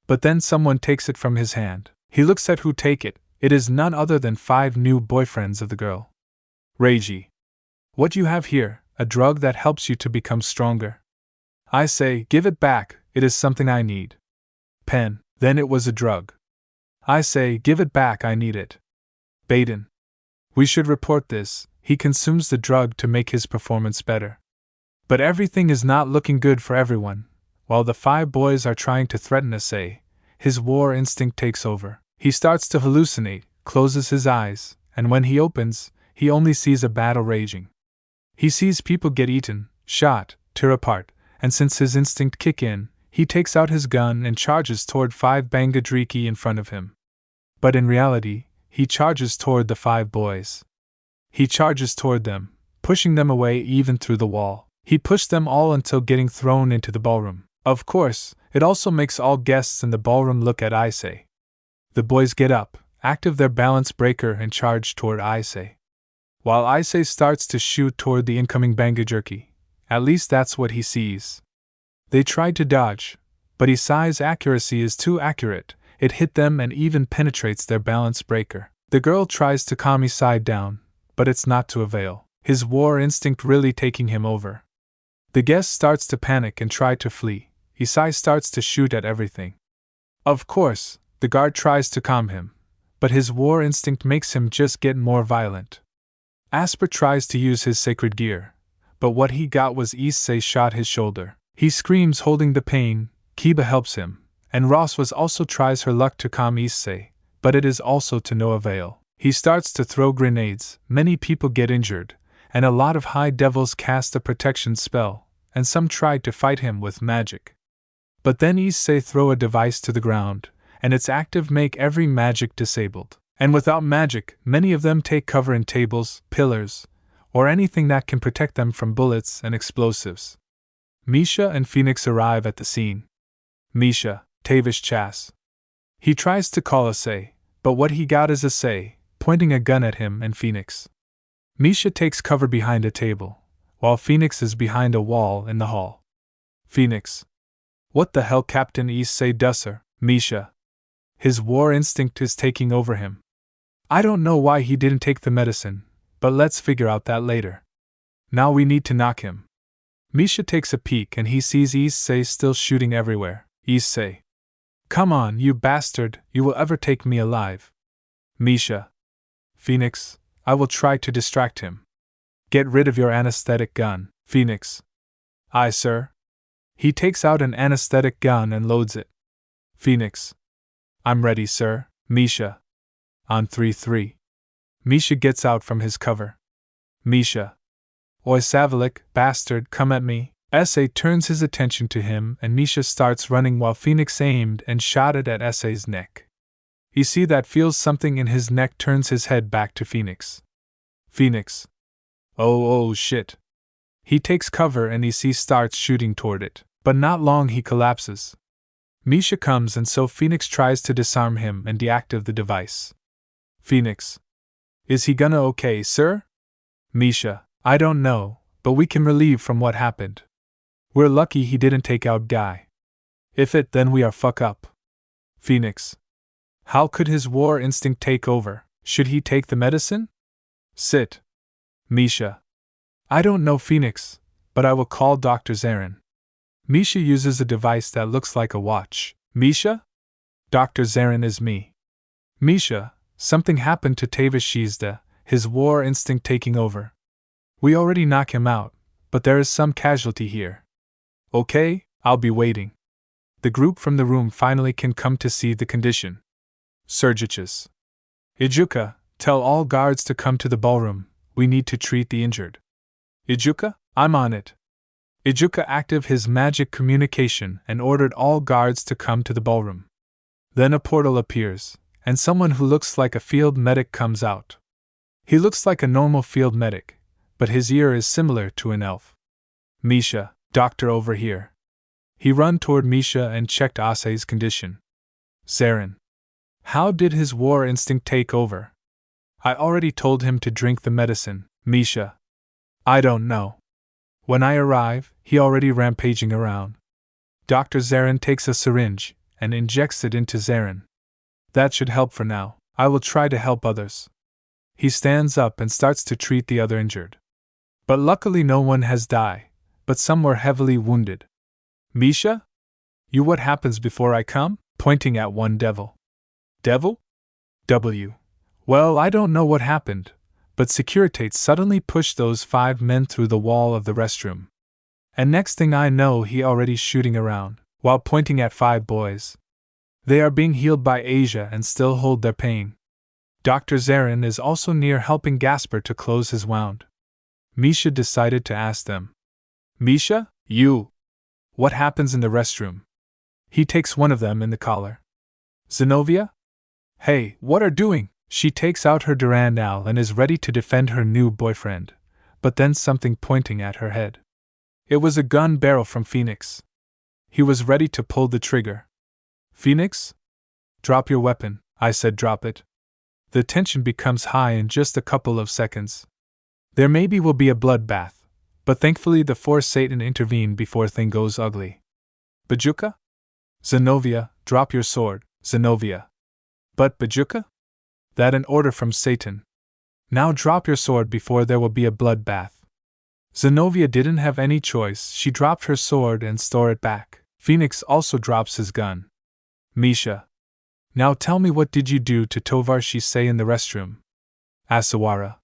[SPEAKER 1] But then someone takes it from his hand. He looks at who take it. It is none other than 5 new boyfriends of the girl. Reiji. What you have here, a drug that helps you to become stronger. I say, give it back, it is something I need. Pen, then it was a drug. I say, give it back, I need it. Baden. We should report this, he consumes the drug to make his performance better. But everything is not looking good for everyone. While the 5 boys are trying to threaten Issei, his war instinct takes over. He starts to hallucinate, closes his eyes, and when he opens, he only sees a battle raging. He sees people get eaten, shot, tear apart, and since his instinct kick in, he takes out his gun and charges toward 5 Bangadriki in front of him. But in reality, he charges toward the 5 boys. He charges toward them, pushing them away even through the wall. He pushed them all until getting thrown into the ballroom. Of course, it also makes all guests in the ballroom look at Issei. The boys get up, active their balance breaker and charge toward Issei. While Issei starts to shoot toward the incoming Bangadriki, at least that's what he sees. They tried to dodge, but Issei's accuracy is too accurate, it hit them and even penetrates their balance breaker. The girl tries to calm Issei down, but it's not to avail, his war instinct really taking him over. The guest starts to panic and try to flee. Issei starts to shoot at everything. Of course, the guard tries to calm him, but his war instinct makes him just get more violent. Asper tries to use his sacred gear, but what he got was Issei shot his shoulder. He screams holding the pain, Kiba helps him, and Ross was also tries her luck to calm Issei, but it is also to no avail. He starts to throw grenades, many people get injured, and a lot of high devils cast a protection spell, and some tried to fight him with magic. But then Issei throw a device to the ground, and its active make every magic disabled. And without magic, many of them take cover in tables, pillars, or anything that can protect them from bullets and explosives. Misha and Phoenix arrive at the scene. Misha, Tavish Chas. He tries to call Issei, but what he got is Issei, pointing a gun at him and Phoenix. Misha takes cover behind a table, while Phoenix is behind a wall in the hall. Phoenix. What the hell, Captain Issei Dusser? Misha. His war instinct is taking over him. I don't know why he didn't take the medicine, but let's figure out that later. Now we need to knock him. Misha takes a peek and he sees Issei still shooting everywhere. Issei. Come on, you bastard, you will ever take me alive. Misha. Phoenix, I will try to distract him. Get rid of your anesthetic gun. Phoenix. Aye, sir. He takes out an anesthetic gun and loads it. Phoenix. I'm ready, sir. Misha. On 3-3. Misha gets out from his cover. Misha. Oi Savalik, bastard, come at me. Issei turns his attention to him and Misha starts running while Phoenix aimed and shot it at Issei's neck. You see that feels something in his neck turns his head back to Phoenix. Phoenix. Oh shit. He takes cover and Issei starts shooting toward it, but not long he collapses. Misha comes and so Phoenix tries to disarm him and deactivate the device. Phoenix. Is he gonna okay, sir? Misha. I don't know, but we can relieve from what happened. We're lucky he didn't take out Guy. If it, then we are fuck up. Phoenix. How could his war instinct take over? Should he take the medicine? Sit. Misha. I don't know, Phoenix, but I will call Dr. Zarin. Misha uses a device that looks like a watch. Misha? Dr. Zarin is me. Misha, something happened to Tavish Shizda, his war instinct taking over. We already knock him out, but there is some casualty here. Okay, I'll be waiting. The group from the room finally can come to see the condition. Surgiches. Ijuka, tell all guards to come to the ballroom, we need to treat the injured. Ijuka, I'm on it. Ijuka activated his magic communication and ordered all guards to come to the ballroom. Then a portal appears, and someone who looks like a field medic comes out. He looks like a normal field medic, but his ear is similar to an elf. Misha, doctor over here. He ran toward Misha and checked Issei's condition. Zarin. How did his war instinct take over? I already told him to drink the medicine, Misha. I don't know. When I arrive, he already rampaging around. Dr. Zarin takes a syringe and injects it into Zarin. That should help for now. I will try to help others. He stands up and starts to treat the other injured. But luckily no one has died, but some were heavily wounded. Misha? You what happens before I come? Pointing at one devil. Devil? W. Well, I don't know what happened, but Securitate suddenly pushed those 5 men through the wall of the restroom. And next thing I know he already shooting around, while pointing at 5 boys. They are being healed by Asia and still hold their pain. Dr. Zarin is also near helping Gasper to close his wound. Misha decided to ask them. Misha, you. What happens in the restroom? He takes one of them in the collar. Zenobia? Hey, what are doing? She takes out her Durandal and is ready to defend her new boyfriend, but then something pointing at her head. It was a gun barrel from Phoenix. He was ready to pull the trigger. Phoenix? Drop your weapon, I said drop it. The tension becomes high in just a couple of seconds. There maybe will be a bloodbath, but thankfully the Force Satan intervened before thing goes ugly. Bajuka? Zenobia, drop your sword, Zenobia. But Bajuka? That an order from Satan. Now drop your sword before there will be a bloodbath. Zenobia didn't have any choice, she dropped her sword and stole it back. Phoenix also drops his gun. Misha. Now tell me what did you do to Tovar Issei in the restroom? Asawara.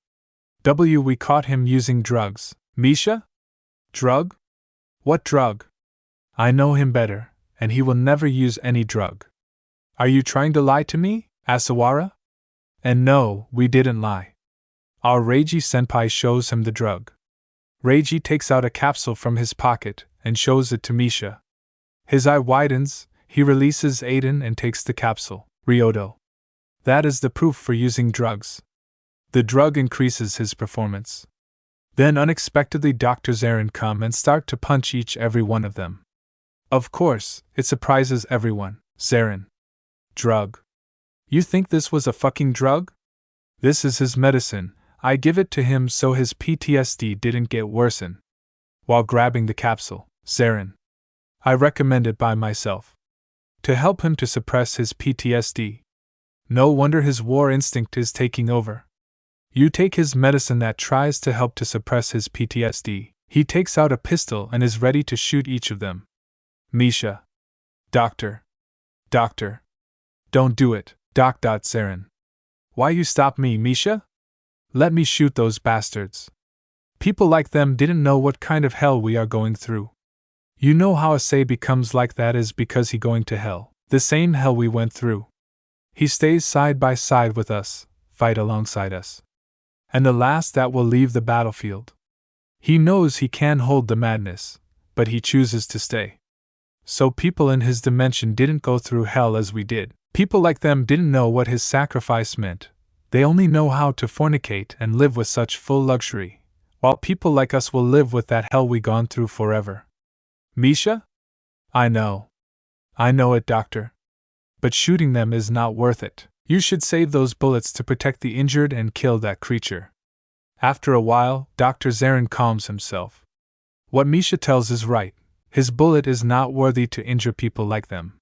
[SPEAKER 1] W. We caught him using drugs. Misha? Drug? What drug? I know him better, and he will never use any drug. Are you trying to lie to me, Asawara? And no, we didn't lie. Our Reiji senpai shows him the drug. Reiji takes out a capsule from his pocket and shows it to Misha. His eye widens, he releases Aiden and takes the capsule. Ryodo. That is the proof for using drugs. The drug increases his performance. Then unexpectedly Dr. Zarin come and start to punch every one of them. Of course, it surprises everyone. Zarin. Drug. You think this was a fucking drug? This is his medicine, I give it to him so his PTSD didn't get worsen. While grabbing the capsule, Zarin. I recommend it by myself. To help him to suppress his PTSD. No wonder his war instinct is taking over. You take his medicine that tries to help to suppress his PTSD. He takes out a pistol and is ready to shoot each of them. Misha. Doctor. Doctor. Don't do it, Doc. Zarin. Why you stop me, Misha? Let me shoot those bastards. People like them didn't know what kind of hell we are going through. You know how Issei becomes like that is because he going to hell, the same hell we went through. He stays side by side with us, fight alongside us. And the last that will leave the battlefield. He knows he can hold the madness, but he chooses to stay. So people in his dimension didn't go through hell as we did. People like them didn't know what his sacrifice meant. They only know how to fornicate and live with such full luxury, while people like us will live with that hell we gone through forever. Misha? I know. I know it, Doctor. But shooting them is not worth it. You should save those bullets to protect the injured and kill that creature. After a while, Dr. Zarin calms himself. What Misha tells is right. His bullet is not worthy to injure people like them.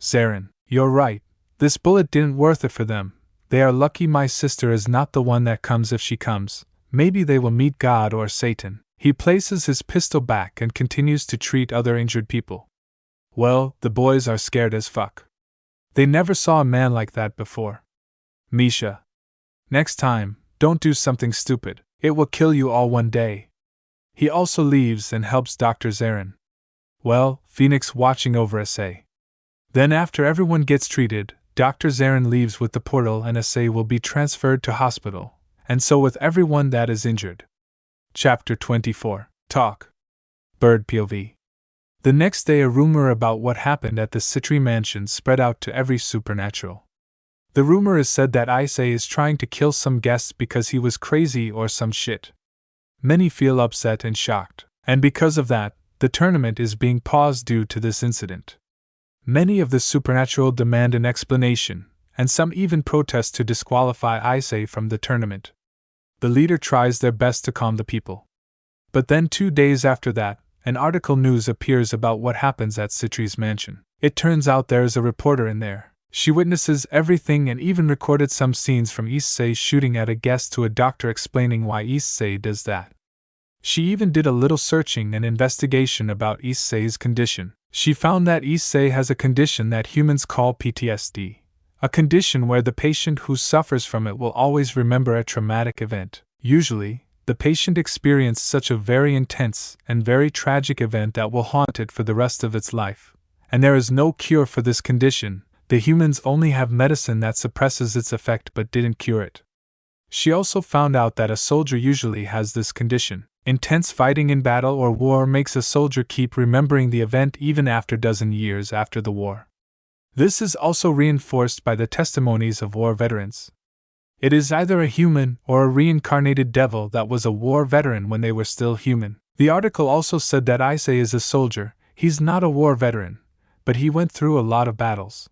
[SPEAKER 1] Zarin, you're right. This bullet didn't worth it for them. They are lucky my sister is not the one that comes if she comes. Maybe they will meet God or Satan. He places his pistol back and continues to treat other injured people. Well, the boys are scared as fuck. They never saw a man like that before. Misha. Next time, don't do something stupid. It will kill you all one day. He also leaves and helps Dr. Zarin. Well, Phoenix watching over Issei. Then after everyone gets treated, Dr. Zarin leaves with the portal and Issei will be transferred to hospital, and so with everyone that is injured. Chapter 24. Talk. Bird POV. The next day a rumor about what happened at the Citri mansion spread out to every supernatural. The rumor is said that Issei is trying to kill some guests because he was crazy or some shit. Many feel upset and shocked, and because of that, the tournament is being paused due to this incident. Many of the supernatural demand an explanation, and some even protest to disqualify Issei from the tournament. The leader tries their best to calm the people. But then 2 days after that, an article news appears about what happens at Citri's mansion. It turns out there is a reporter in there. She witnesses everything and even recorded some scenes from Issei shooting at a guest to a doctor explaining why Issei does that. She even did a little searching and investigation about Issei's condition. She found that Issei has a condition that humans call PTSD, a condition where the patient who suffers from it will always remember a traumatic event. Usually, the patient experiences such a very intense and very tragic event that will haunt it for the rest of its life. And there is no cure for this condition. The humans only have medicine that suppresses its effect but didn't cure it. She also found out that a soldier usually has this condition. Intense fighting in battle or war makes a soldier keep remembering the event even after dozen years after the war. This is also reinforced by the testimonies of war veterans. It is either a human or a reincarnated devil that was a war veteran when they were still human. The article also said that Issei is a soldier. He's not a war veteran, but he went through a lot of battles.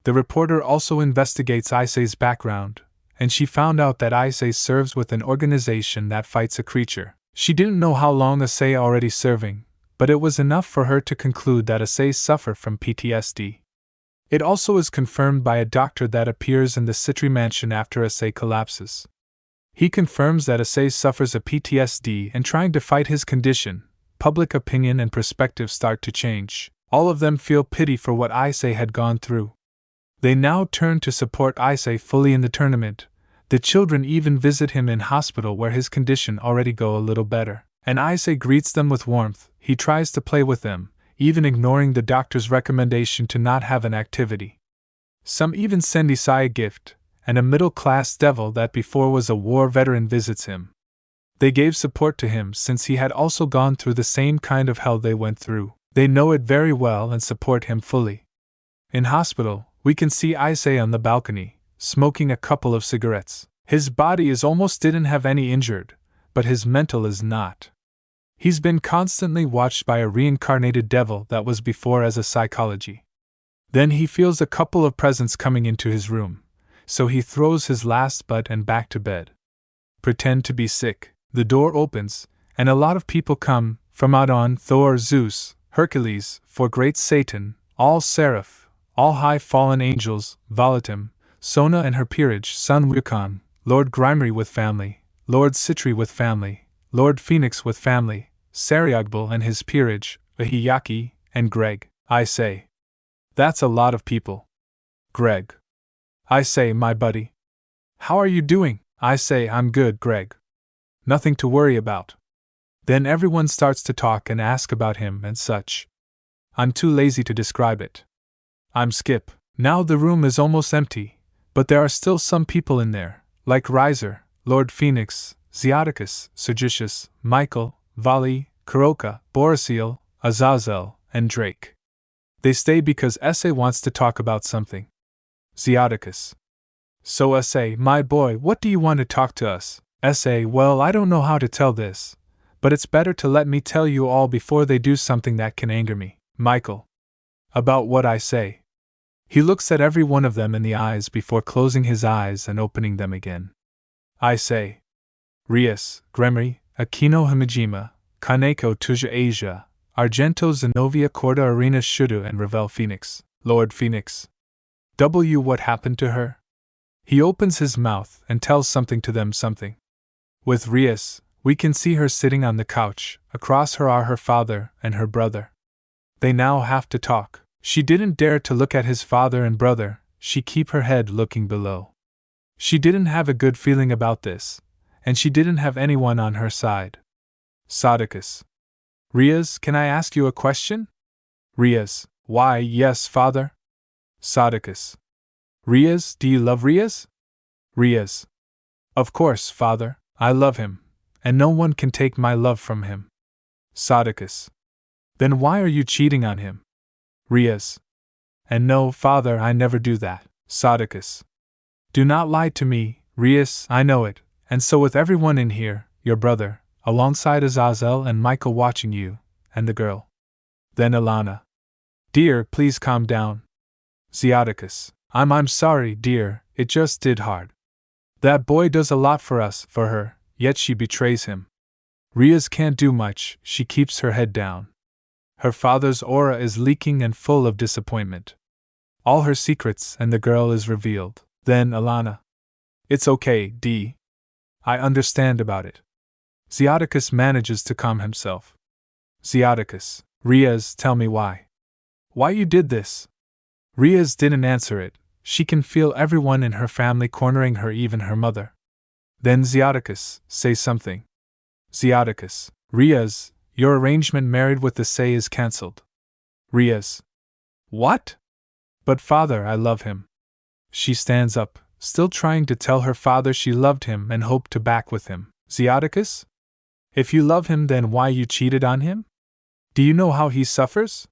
[SPEAKER 1] The reporter also investigates Issei's background, and she found out that Issei serves with an organization that fights a creature. She didn't know how long Issei already serving, but it was enough for her to conclude that Issei suffered from PTSD. It also is confirmed by a doctor that appears in the Citri mansion after Issei collapses. He confirms that Issei suffers a PTSD and trying to fight his condition, public opinion and perspective start to change. All of them feel pity for what Issei had gone through. They now turn to support Issei fully in the tournament. The children even visit him in hospital where his condition already go a little better. And Issei greets them with warmth. He tries to play with them, even ignoring the doctor's recommendation to not have an activity. Some even send Issei a gift, and a middle-class devil that before was a war veteran visits him. They gave support to him since he had also gone through the same kind of hell they went through. They know it very well and support him fully. In hospital, we can see Issei on the balcony, smoking a couple of cigarettes. His body is almost didn't have any injured, but his mental is not. He's been constantly watched by a reincarnated devil that was before as a psychology. Then he feels a couple of presents coming into his room, so he throws his last butt and back to bed. Pretend to be sick. The door opens, and a lot of people come, from Adon, Thor, Zeus, Hercules, for great Satan, all seraph, all high fallen angels, Volatim, Sona and her peerage, son Wukong, Lord Gremory with family, Lord Citri with family, Lord Phoenix with family, Sariagbal and his peerage, Ahiyaki, and Greg. Issei. That's a lot of people. Greg. Issei, my buddy. How are you doing? Issei, I'm good, Greg. Nothing to worry about. Then everyone starts to talk and ask about him and such. I'm too lazy to describe it. I'm Skip. Now the room is almost empty, but there are still some people in there, like Riser, Lord Phoenix, Zeoticus, Sergitius, Michael, Vali, Kuroka, Borisiel, Azazel, and Drake. They stay because Issei wants to talk about something. Zeoticus. So Issei, my boy, what do you want to talk to us? Issei, well, I don't know how to tell this, but it's better to let me tell you all before they do something that can anger me. Michael. About what I say. He looks at every one of them in the eyes before closing his eyes and opening them again. Issei. Rias, Gremory, Akino Himejima, Kaneko Tuja Asia, Argento Zenobia Corda Arena Shudu and Ravel Phoenix. Lord Phoenix. What happened to her? He opens his mouth and tells something to them something. With Rias, we can see her sitting on the couch, across her are her father and her brother. They now have to talk. She didn't dare to look at his father and brother, she keep her head looking below. She didn't have a good feeling about this, and she didn't have anyone on her side. Sadicus. Rias, can I ask you a question? Rias. Why, yes, father. Sadicus. Rias, do you love Rias? Rias. Of course, father, I love him, and no one can take my love from him. Sadicus. Then why are you cheating on him? Rias. And no, father, I never do that. Sadicus. Do not lie to me, Rias, I know it, and so with everyone in here, your brother, alongside Azazel and Michael watching you, and the girl. Then Ilana. Dear, please calm down. Zeodicus. I'm sorry, dear, it just did hard. That boy does a lot for us, for her, yet she betrays him. Rias can't do much, she keeps her head down. Her father's aura is leaking and full of disappointment. All her secrets and the girl is revealed. Then Ilana. It's okay, D. I understand about it. Zeodicus manages to calm himself. Zeodicus. Rias, tell me why. Why you did this? Rias didn't answer it. She can feel everyone in her family cornering her, even her mother. Then Zeodicus, say something. Zeodicus. Rias, your arrangement married with Issei is cancelled. Rias. What? But father, I love him. She stands up, still trying to tell her father she loved him and hoped to back with him. Zeodicus? If you love him, then why you cheated on him? Do you know how he suffers?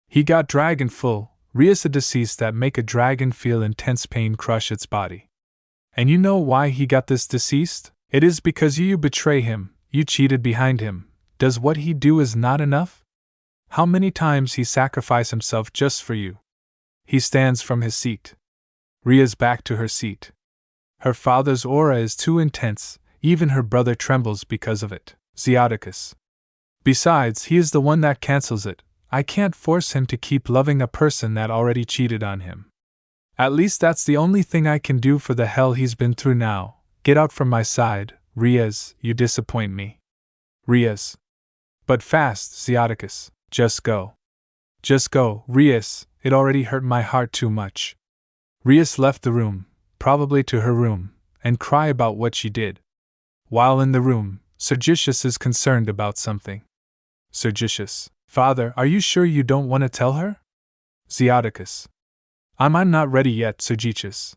[SPEAKER 1] He got dragon full, Rias a disease that make a dragon feel intense pain crush its body. And you know why he got this deceased? It is because you betray him, you cheated behind him. Does what he do is not enough? How many times he sacrifice himself just for you? He stands from his seat. Rias back to her seat. Her father's aura is too intense, even her brother trembles because of it. Zeodicus. Besides, he is the one that cancels it. I can't force him to keep loving a person that already cheated on him. At least that's the only thing I can do for the hell he's been through now. Get out from my side, Rias, you disappoint me. Rias. But fast, Zeodicus. Just go. Just go, Rias, it already hurt my heart too much. Rias left the room, probably to her room, and cry about what she did. While in the room, Sergitius is concerned about something. Sergitius. Father, are you sure you don't want to tell her? Zeodicus. I'm not ready yet, Sergitius.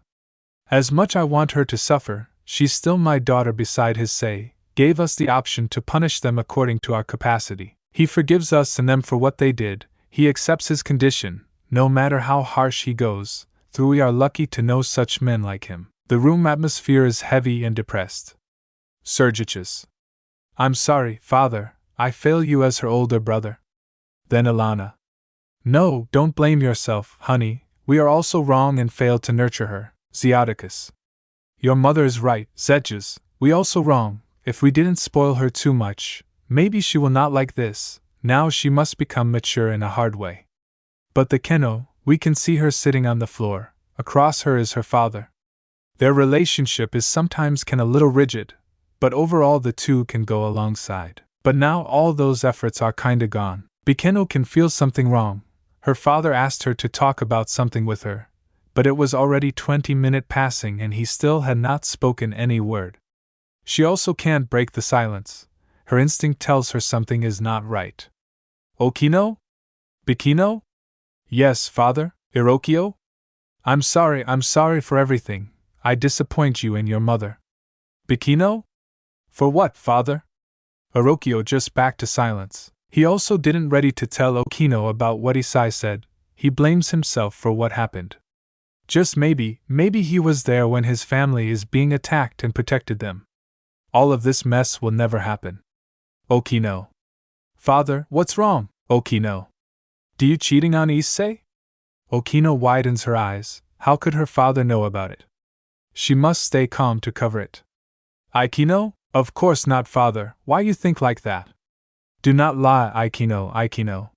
[SPEAKER 1] As much I want her to suffer, she's still my daughter. Beside his say, gave us the option to punish them according to our capacity. He forgives us and them for what they did, he accepts his condition, no matter how harsh he goes, through we are lucky to know such men like him. The room atmosphere is heavy and depressed. Sergitius. I'm sorry, father, I fail you as her older brother. Then Ilana. No, don't blame yourself, honey, we are also wrong and failed to nurture her. Zeodicus. Your mother is right, Zedges, we also wrong, if we didn't spoil her too much, maybe she will not like this, now she must become mature in a hard way. But the Keno, we can see her sitting on the floor, across her is her father. Their relationship is sometimes a little rigid, but overall the two can go alongside. But now all those efforts are kinda gone. Bikeno can feel something wrong. Her father asked her to talk about something with her, but it was already 20 minutes passing and he still had not spoken any word. She also can't break the silence. Her instinct tells her something is not right. Okino? Bikino? Yes, father, Irokio? I'm sorry for everything. I disappoint you and your mother. Bikino? For what, father? Irokio just back to silence. He also didn't ready to tell Okino about what Issei said. He blames himself for what happened. Just maybe he was there when his family is being attacked and protected them. All of this mess will never happen. Okino. Father, what's wrong? Okino. Do you cheating on Issei? Okino widens her eyes. How could her father know about it? She must stay calm to cover it. Aikino? Of course not, father. Why you think like that? Do not lie, Aikino, Aikino.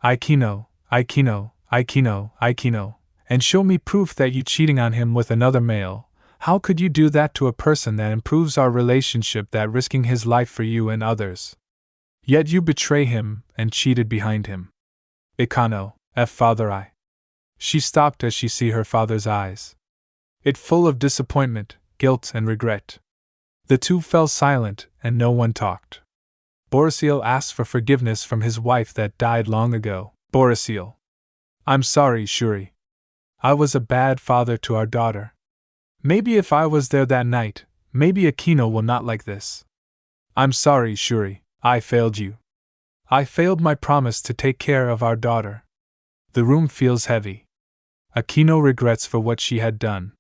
[SPEAKER 1] Aikino, Aikino, Aikino, Aikino. And show me proof that you cheating on him with another male. How could you do that to a person that improves our relationship, that risking his life for you and others? Yet you betray him and cheated behind him. Ikano, father I. She stopped as she see her father's eyes. It full of disappointment, guilt and regret. The two fell silent, and no one talked. Betrayal asked for forgiveness from his wife that died long ago. Betrayal. I'm sorry, Shuri. I was a bad father to our daughter. Maybe if I was there that night, maybe Akino will not like this. I'm sorry, Shuri, I failed you. I failed my promise to take care of our daughter. The room feels heavy. Akino regrets for what she had done.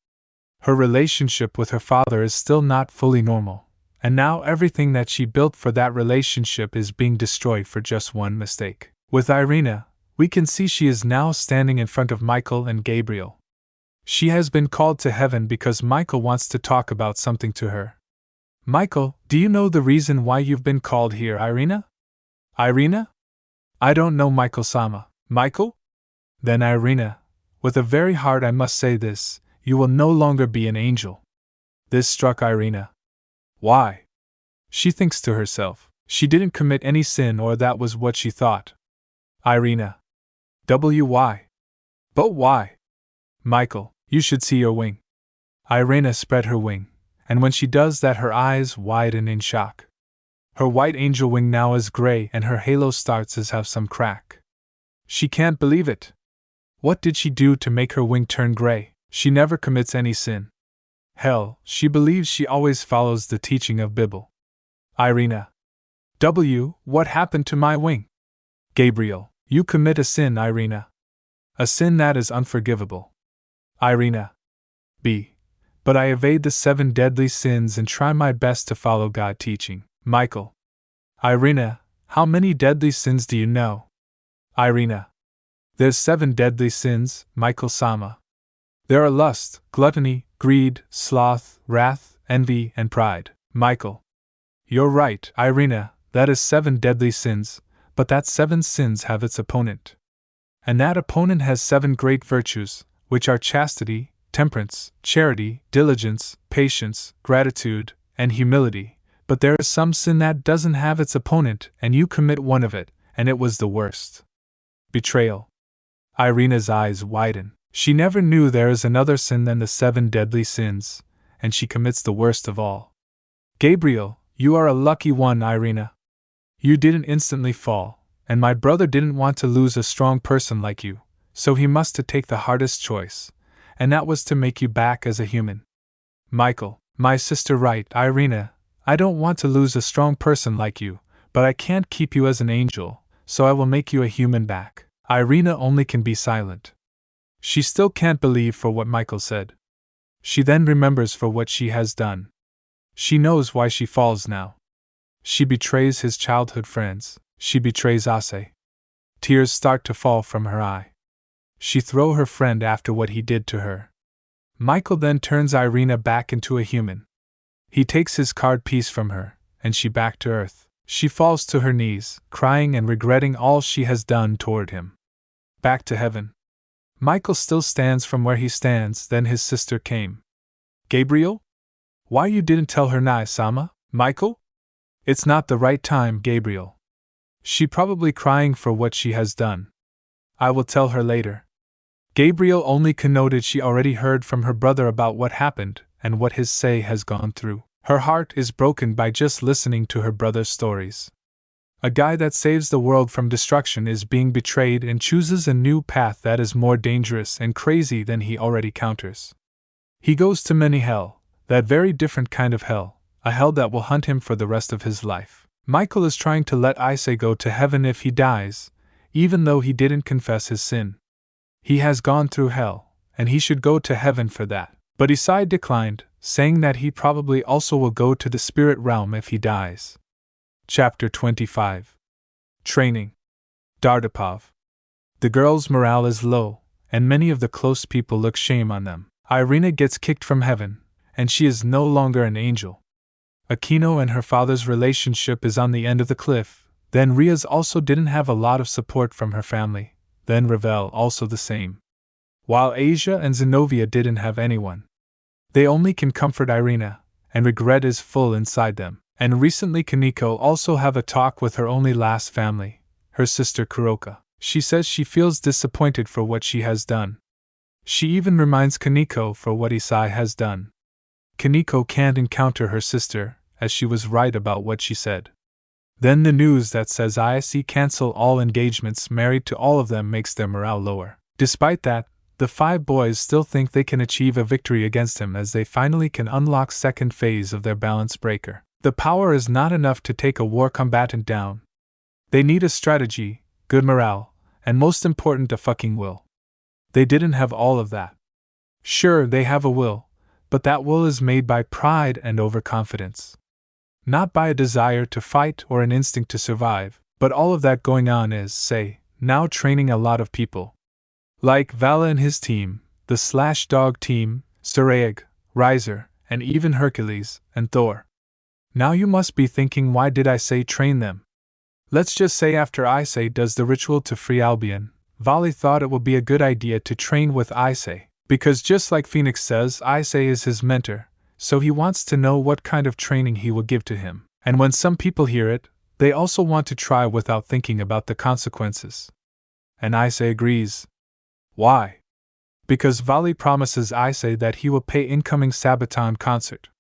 [SPEAKER 1] Her relationship with her father is still not fully normal, and now everything that she built for that relationship is being destroyed for just one mistake. With Irina, we can see she is now standing in front of Michael and Gabriel. She has been called to heaven because Michael wants to talk about something to her. Michael, do you know the reason why you've been called here, Irina? Irina? I don't know, Michael-sama. Michael? Then Irina, with a very hard I must say this, you will no longer be an angel. This struck Irina. Why? She thinks to herself, she didn't commit any sin, or that was what she thought. Irina. Why? But why? Michael, you should see your wing. Irina spread her wing, and when she does that her eyes widen in shock. Her white angel wing now is gray and her halo starts to have some crack. She can't believe it. What did she do to make her wing turn gray? She never commits any sin. Hell, she believes she always follows the teaching of Bible. Irina. What happened to my wing? Gabriel, you commit a sin, Irina. A sin that is unforgivable. Irina. But I evade the 7 deadly sins and try my best to follow God's teaching. Michael. Irina, how many deadly sins do you know? Irina. There's 7 deadly sins, Michael-sama. There are lust, gluttony, greed, sloth, wrath, envy, and pride. Michael. You're right, Irina, that is 7 deadly sins, but that 7 sins have its opponent. And that opponent has 7 great virtues, which are chastity, temperance, charity, diligence, patience, gratitude, and humility. But there is some sin that doesn't have its opponent, and you commit one of it, and it was the worst. Betrayal. Irina's eyes widen. She never knew there is another sin than the 7 deadly sins, and she commits the worst of all. Gabriel, you are a lucky one, Irina. You didn't instantly fall, and my brother didn't want to lose a strong person like you, so he must to take the hardest choice, and that was to make you back as a human. Michael, my sister right, Irina, I don't want to lose a strong person like you, but I can't keep you as an angel, so I will make you a human back. Irina only can be silent. She still can't believe for what Michael said. She then remembers for what she has done. She knows why she falls now. She betrays his childhood friends. She betrays Issei. Tears start to fall from her eye. She throws her friend after what he did to her. Michael then turns Irina back into a human. He takes his card piece from her, and she back to earth. She falls to her knees, crying and regretting all she has done toward him. Back to heaven. Michael still stands from where he stands, then his sister came. Gabriel? Why you didn't tell her Nai-sama, Michael? It's not the right time, Gabriel. She probably crying for what she has done. I will tell her later. Gabriel only connoted she already heard from her brother about what happened and what his Issei has gone through. Her heart is broken by just listening to her brother's stories. A guy that saves the world from destruction is being betrayed and chooses a new path that is more dangerous and crazy than he already counters. He goes to many hell, that very different kind of hell, a hell that will hunt him for the rest of his life. Michael is trying to let Issei go to heaven if he dies, even though he didn't confess his sin. He has gone through hell, and he should go to heaven for that. But Issei declined, saying that he probably also will go to the spirit realm if he dies. Chapter 25. Training. Dardapov. The girls' morale is low, and many of the close people look shame on them. Irina gets kicked from heaven, and she is no longer an angel. Akino and her father's relationship is on the end of the cliff, then Rias also didn't have a lot of support from her family, then Ravel also the same. While Asia and Zenobia didn't have anyone. They only can comfort Irina, and regret is full inside them. And recently Kaneko also have a talk with her only last family, her sister Kuroka. She says she feels disappointed for what she has done. She even reminds Kaneko for what Issei has done. Kaneko can't encounter her sister, as she was right about what she said. Then the news that says Issei cancel all engagements married to all of them makes their morale lower. Despite that, the 5 boys still think they can achieve a victory against him as they finally can unlock second phase of their balance breaker. The power is not enough to take a war combatant down. They need a strategy, good morale, and most important, a fucking will. They didn't have all of that. Sure, they have a will, but that will is made by pride and overconfidence. Not by a desire to fight or an instinct to survive, but all of that going on is, say, now training a lot of people. Like Vala and his team, the /dog team, Ddraig, Riser, and even Hercules and Thor. Now you must be thinking, why did Issei train them? Let's just say after Issei does the ritual to free Albion, Vali thought it would be a good idea to train with Issei, because just like Phoenix says, Issei is his mentor, so he wants to know what kind of training he will give to him. And when some people hear it, they also want to try without thinking about the consequences. And Issei agrees. Why? Because Vali promises Issei that he will pay incoming Sabaton concert.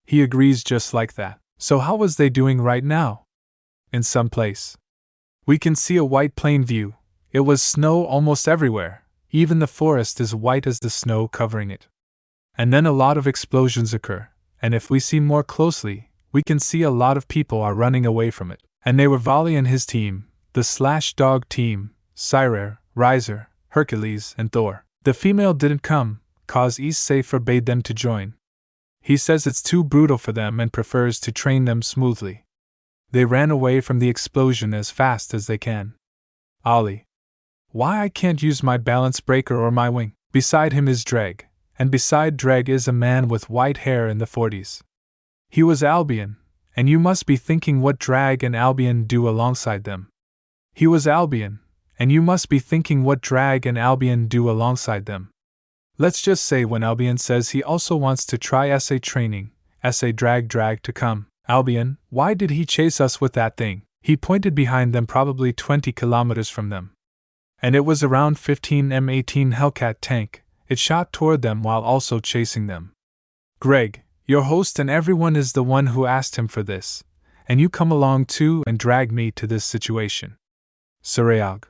[SPEAKER 1] He agrees just like that. So how was they doing right now? In some place. We can see a white plain view. It was snow almost everywhere. Even the forest is white as the snow covering it. And then a lot of explosions occur, and if we see more closely, we can see a lot of people are running away from it. And they were Vali and his team, the /dog team, Syrer, Riser, Hercules, and Thor. The female didn't come, cause Issei forbade them to join. He says it's too brutal for them and prefers to train them smoothly. They ran away from the explosion as fast as they can. Ollie. Why I can't use my balance breaker or my wing? Beside him is Ddraig, and beside Ddraig is a man with white hair in the 40s. He was Albion, and you must be thinking what Ddraig and Albion do alongside them. He was Albion, and you must be thinking what Ddraig and Albion do alongside them. Let's just say when Albion says he also wants to try Issei training, Issei Ddraig to come. Albion, why did he chase us with that thing? He pointed behind them, probably 20 kilometers from them. And it was around 15 M18 Hellcat tank. It shot toward them while also chasing them. Greg, your host and everyone is the one who asked him for this, and you come along too and drag me to this situation. Surayag.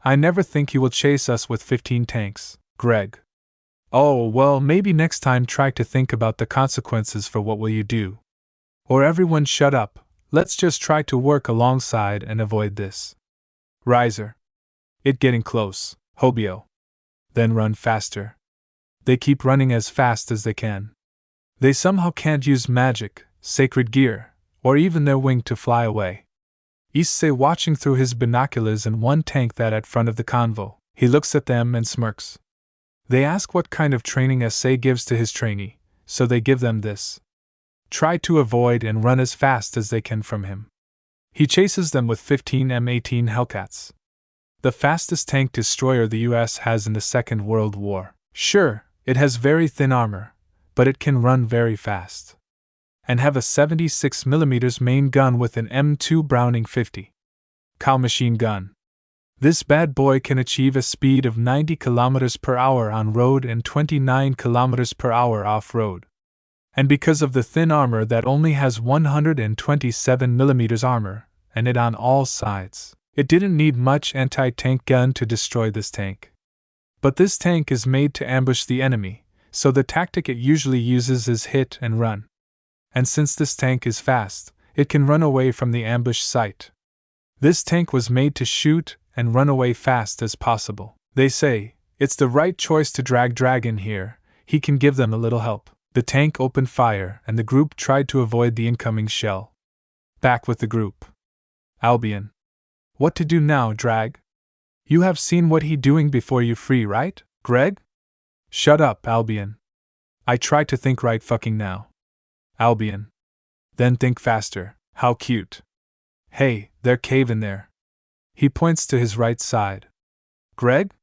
[SPEAKER 1] I never think he will chase us with 15 tanks, Greg. Oh, well, maybe next time try to think about the consequences for what will you do. Or everyone shut up, let's just try to work alongside and avoid this. Riser. It getting close, Hobio. Then run faster. They keep running as fast as they can. They somehow can't use magic, sacred gear, or even their wing to fly away. Issei watching through his binoculars in one tank that at front of the convo. He looks at them and smirks. They ask what kind of training Issei gives to his trainee, so they give them this. Try to avoid and run as fast as they can from him. He chases them with 15 M18 Hellcats. The fastest tank destroyer the US has in the Second World War. Sure, it has very thin armor, but it can run very fast. And have a 76mm main gun with an M2 Browning 50 cal machine gun. This bad boy can achieve a speed of 90 km per hour on road and 29 km per hour off-road. And because of the thin armor that only has 127mm armor, and it on all sides, it didn't need much anti-tank gun to destroy this tank. But this tank is made to ambush the enemy, so the tactic it usually uses is hit and run. And since this tank is fast, it can run away from the ambush site. This tank was made to shoot and run away fast as possible. They say, it's the right choice to drag Dragon here, he can give them a little help. The tank opened fire and the group tried to avoid the incoming shell. Back with the group. Albion. What to do now, Ddraig? You have seen what he doing before you free, right, Greg? Shut up, Albion. I try to think right fucking now. Albion. Then think faster, how cute. Hey, there cave in there. He points to his right side. Greg?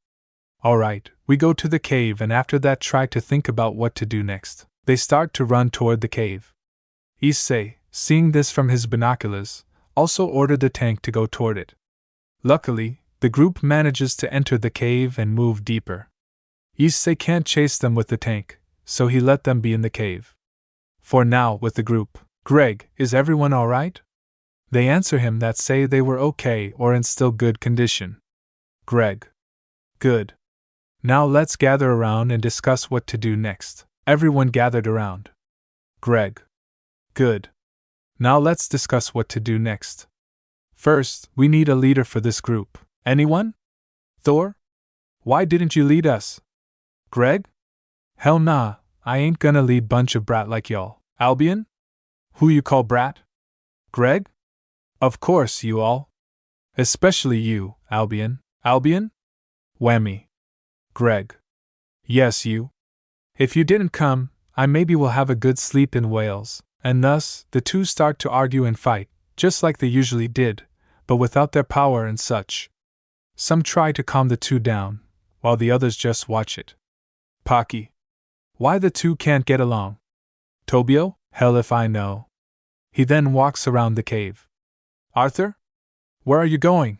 [SPEAKER 1] Alright, we go to the cave and after that try to think about what to do next. They start to run toward the cave. Issei, seeing this from his binoculars, also ordered the tank to go toward it. Luckily, the group manages to enter the cave and move deeper. Issei can't chase them with the tank, so he let them be in the cave. For now, with the group. Greg, is everyone alright? They answer him that say they were okay or in still good condition. Greg. Good. Now let's gather around and discuss what to do next. Everyone gathered around. Greg. Good. Now let's discuss what to do next. First, we need a leader for this group. Anyone? Thor? Why didn't you lead us? Greg? Hell nah, I ain't gonna lead bunch of brat like y'all. Albion? Who you call brat? Greg? Of course, you all. Especially you, Albion. Albion? Whammy. Greg. Yes, you. If you didn't come, I maybe will have a good sleep in Wales. And thus, the two start to argue and fight, just like they usually did, but without their power and such. Some try to calm the two down, while the others just watch it. Pocky. Why the two can't get along? Tobio? Hell if I know. He then walks around the cave. Arthur? Where are you going?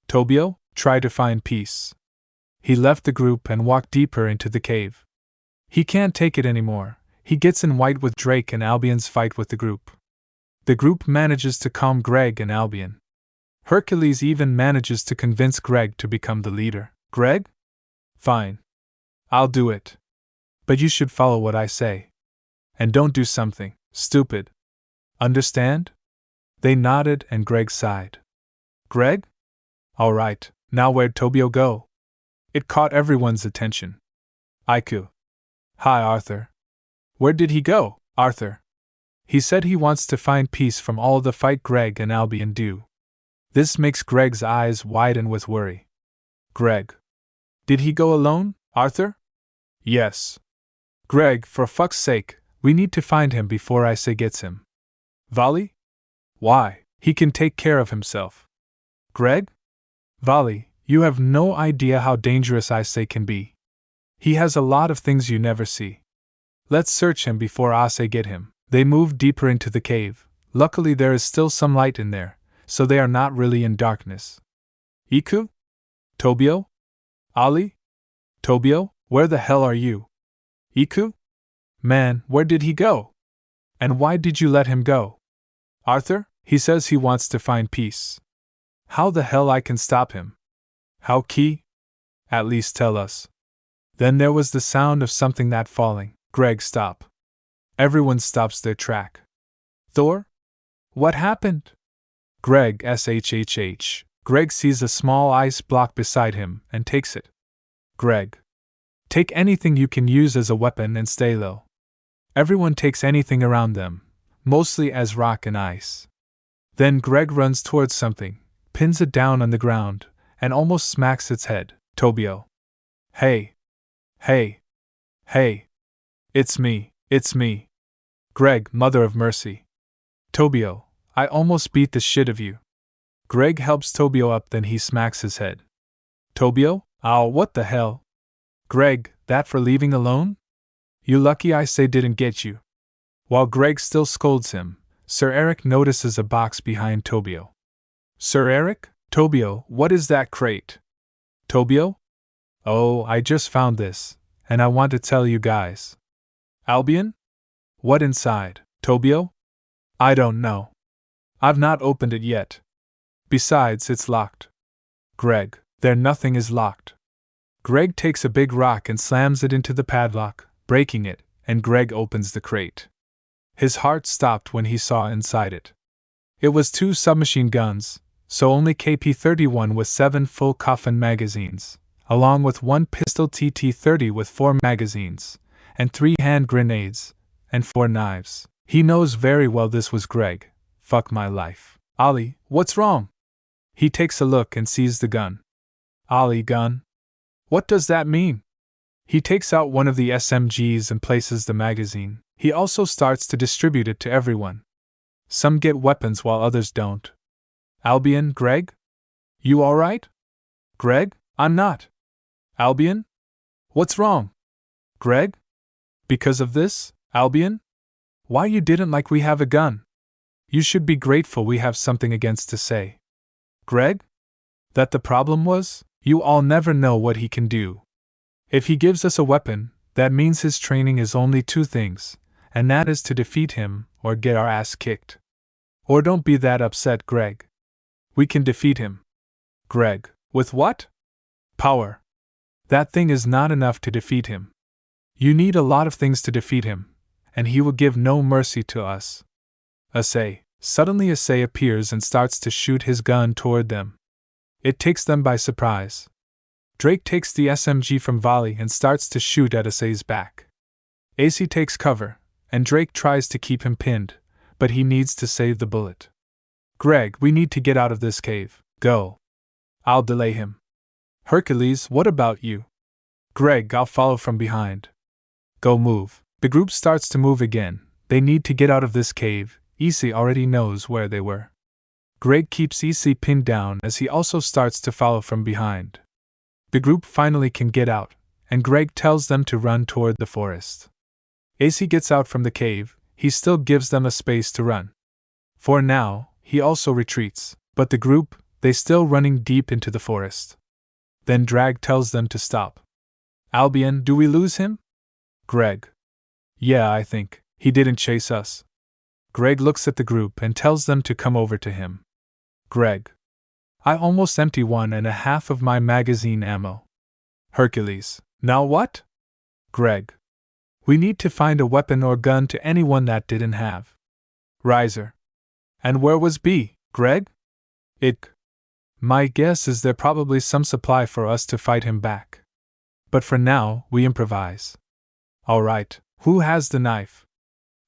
[SPEAKER 1] Tobio? Try to find peace. He left the group and walked deeper into the cave. He can't take it anymore. He gets in white with Drake and Albion's fight with the group. The group manages to calm Greg and Albion. Hercules even manages to convince Greg to become the leader. Greg? Fine. I'll do it. But you should follow what I say. And don't do something stupid. Understand? They nodded and Greg sighed. Greg? All right, now where'd Tobio go? It caught everyone's attention. Aiku. Hi, Arthur. Where did he go, Arthur? He said he wants to find peace from all the fight Greg and Albion do. This makes Greg's eyes widen with worry. Greg. Did he go alone, Arthur? Yes. Greg, for fuck's sake, we need to find him before Issei gets him. Vali? Why, he can take care of himself. Greg? Vali, you have no idea how dangerous Issei can be. He has a lot of things you never see. Let's search him before Issei get him. They move deeper into the cave. Luckily there is still some light in there, so they are not really in darkness. Iku? Tobio? Ali? Tobio, where the hell are you? Iku? Man, where did he go? And why did you let him go? Arthur? He says he wants to find peace. How the hell I can stop him? How key? At least tell us. Then there was the sound of something that falling. Greg, stop. Everyone stops their track. Thor? What happened? Greg, shhh. Greg sees a small ice block beside him and takes it. Greg. Take anything you can use as a weapon and stay low. Everyone takes anything around them, mostly as rock and ice. Then Greg runs towards something, pins it down on the ground, and almost smacks its head. Tobio. Hey. Hey. Hey. It's me. It's me. Greg, mother of mercy. Tobio, I almost beat the shit of you. Greg helps Tobio up, then he smacks his head. Tobio? Ow, what the hell? Greg, that for leaving alone? You lucky Issei didn't get you. While Greg still scolds him, Sir Eric notices a box behind Tobio. Sir Eric? Tobio, what is that crate? Tobio? Oh, I just found this, and I want to tell you guys. Albion? What inside? Tobio? I don't know. I've not opened it yet. Besides, it's locked. Greg, there nothing is locked. Greg takes a big rock and slams it into the padlock, breaking it, and Greg opens the crate. His heart stopped when he saw inside it. It was 2 submachine guns, so only KP-31 with 7 full coffin magazines, along with 1 pistol TT-30 with 4 magazines, and 3 hand grenades, and 4 knives. He knows very well this was Greg. Fuck my life. Ollie, what's wrong? He takes a look and sees the gun. Ollie, gun? What does that mean? He takes out one of the SMGs and places the magazine. He also starts to distribute it to everyone. Some get weapons while others don't. Albion, Greg? You alright? Greg, I'm not. Albion? What's wrong? Greg? Because of this, Albion? Why you didn't like we have a gun? You should be grateful we have something against to say. Greg? That the problem was? You all never know what he can do. If he gives us a weapon, that means his training is only 2 things, and that is to defeat him or get our ass kicked. Or don't be that upset, Greg. We can defeat him. Greg, with what? Power. That thing is not enough to defeat him. You need a lot of things to defeat him, and he will give no mercy to us. Issei. Suddenly Issei appears and starts to shoot his gun toward them. It takes them by surprise. Ddraig takes the SMG from volley and starts to shoot at Issei's back. Issei takes cover, and Ddraig tries to keep him pinned, but he needs to save the bullet. Greg, we need to get out of this cave. Go. I'll delay him. Hercules, what about you? Greg, I'll follow from behind. Go move. The group starts to move again. They need to get out of this cave. Issei already knows where they were. Greg keeps Issei pinned down as he also starts to follow from behind. The group finally can get out, and Greg tells them to run toward the forest. Issei gets out from the cave. He still gives them a space to run. For now, he also retreats, but the group, they still running deep into the forest. Then Ddraig tells them to stop. Albion, do we lose him? Greg. Yeah, I think. He didn't chase us. Greg looks at the group and tells them to come over to him. Greg. I almost empty 1.5 of my magazine ammo. Hercules. Now what? Greg. We need to find a weapon or gun to anyone that didn't have. Riser. And where was B, Greg? My guess is there probably some supply for us to fight him back. But for now, we improvise. Alright, who has the knife?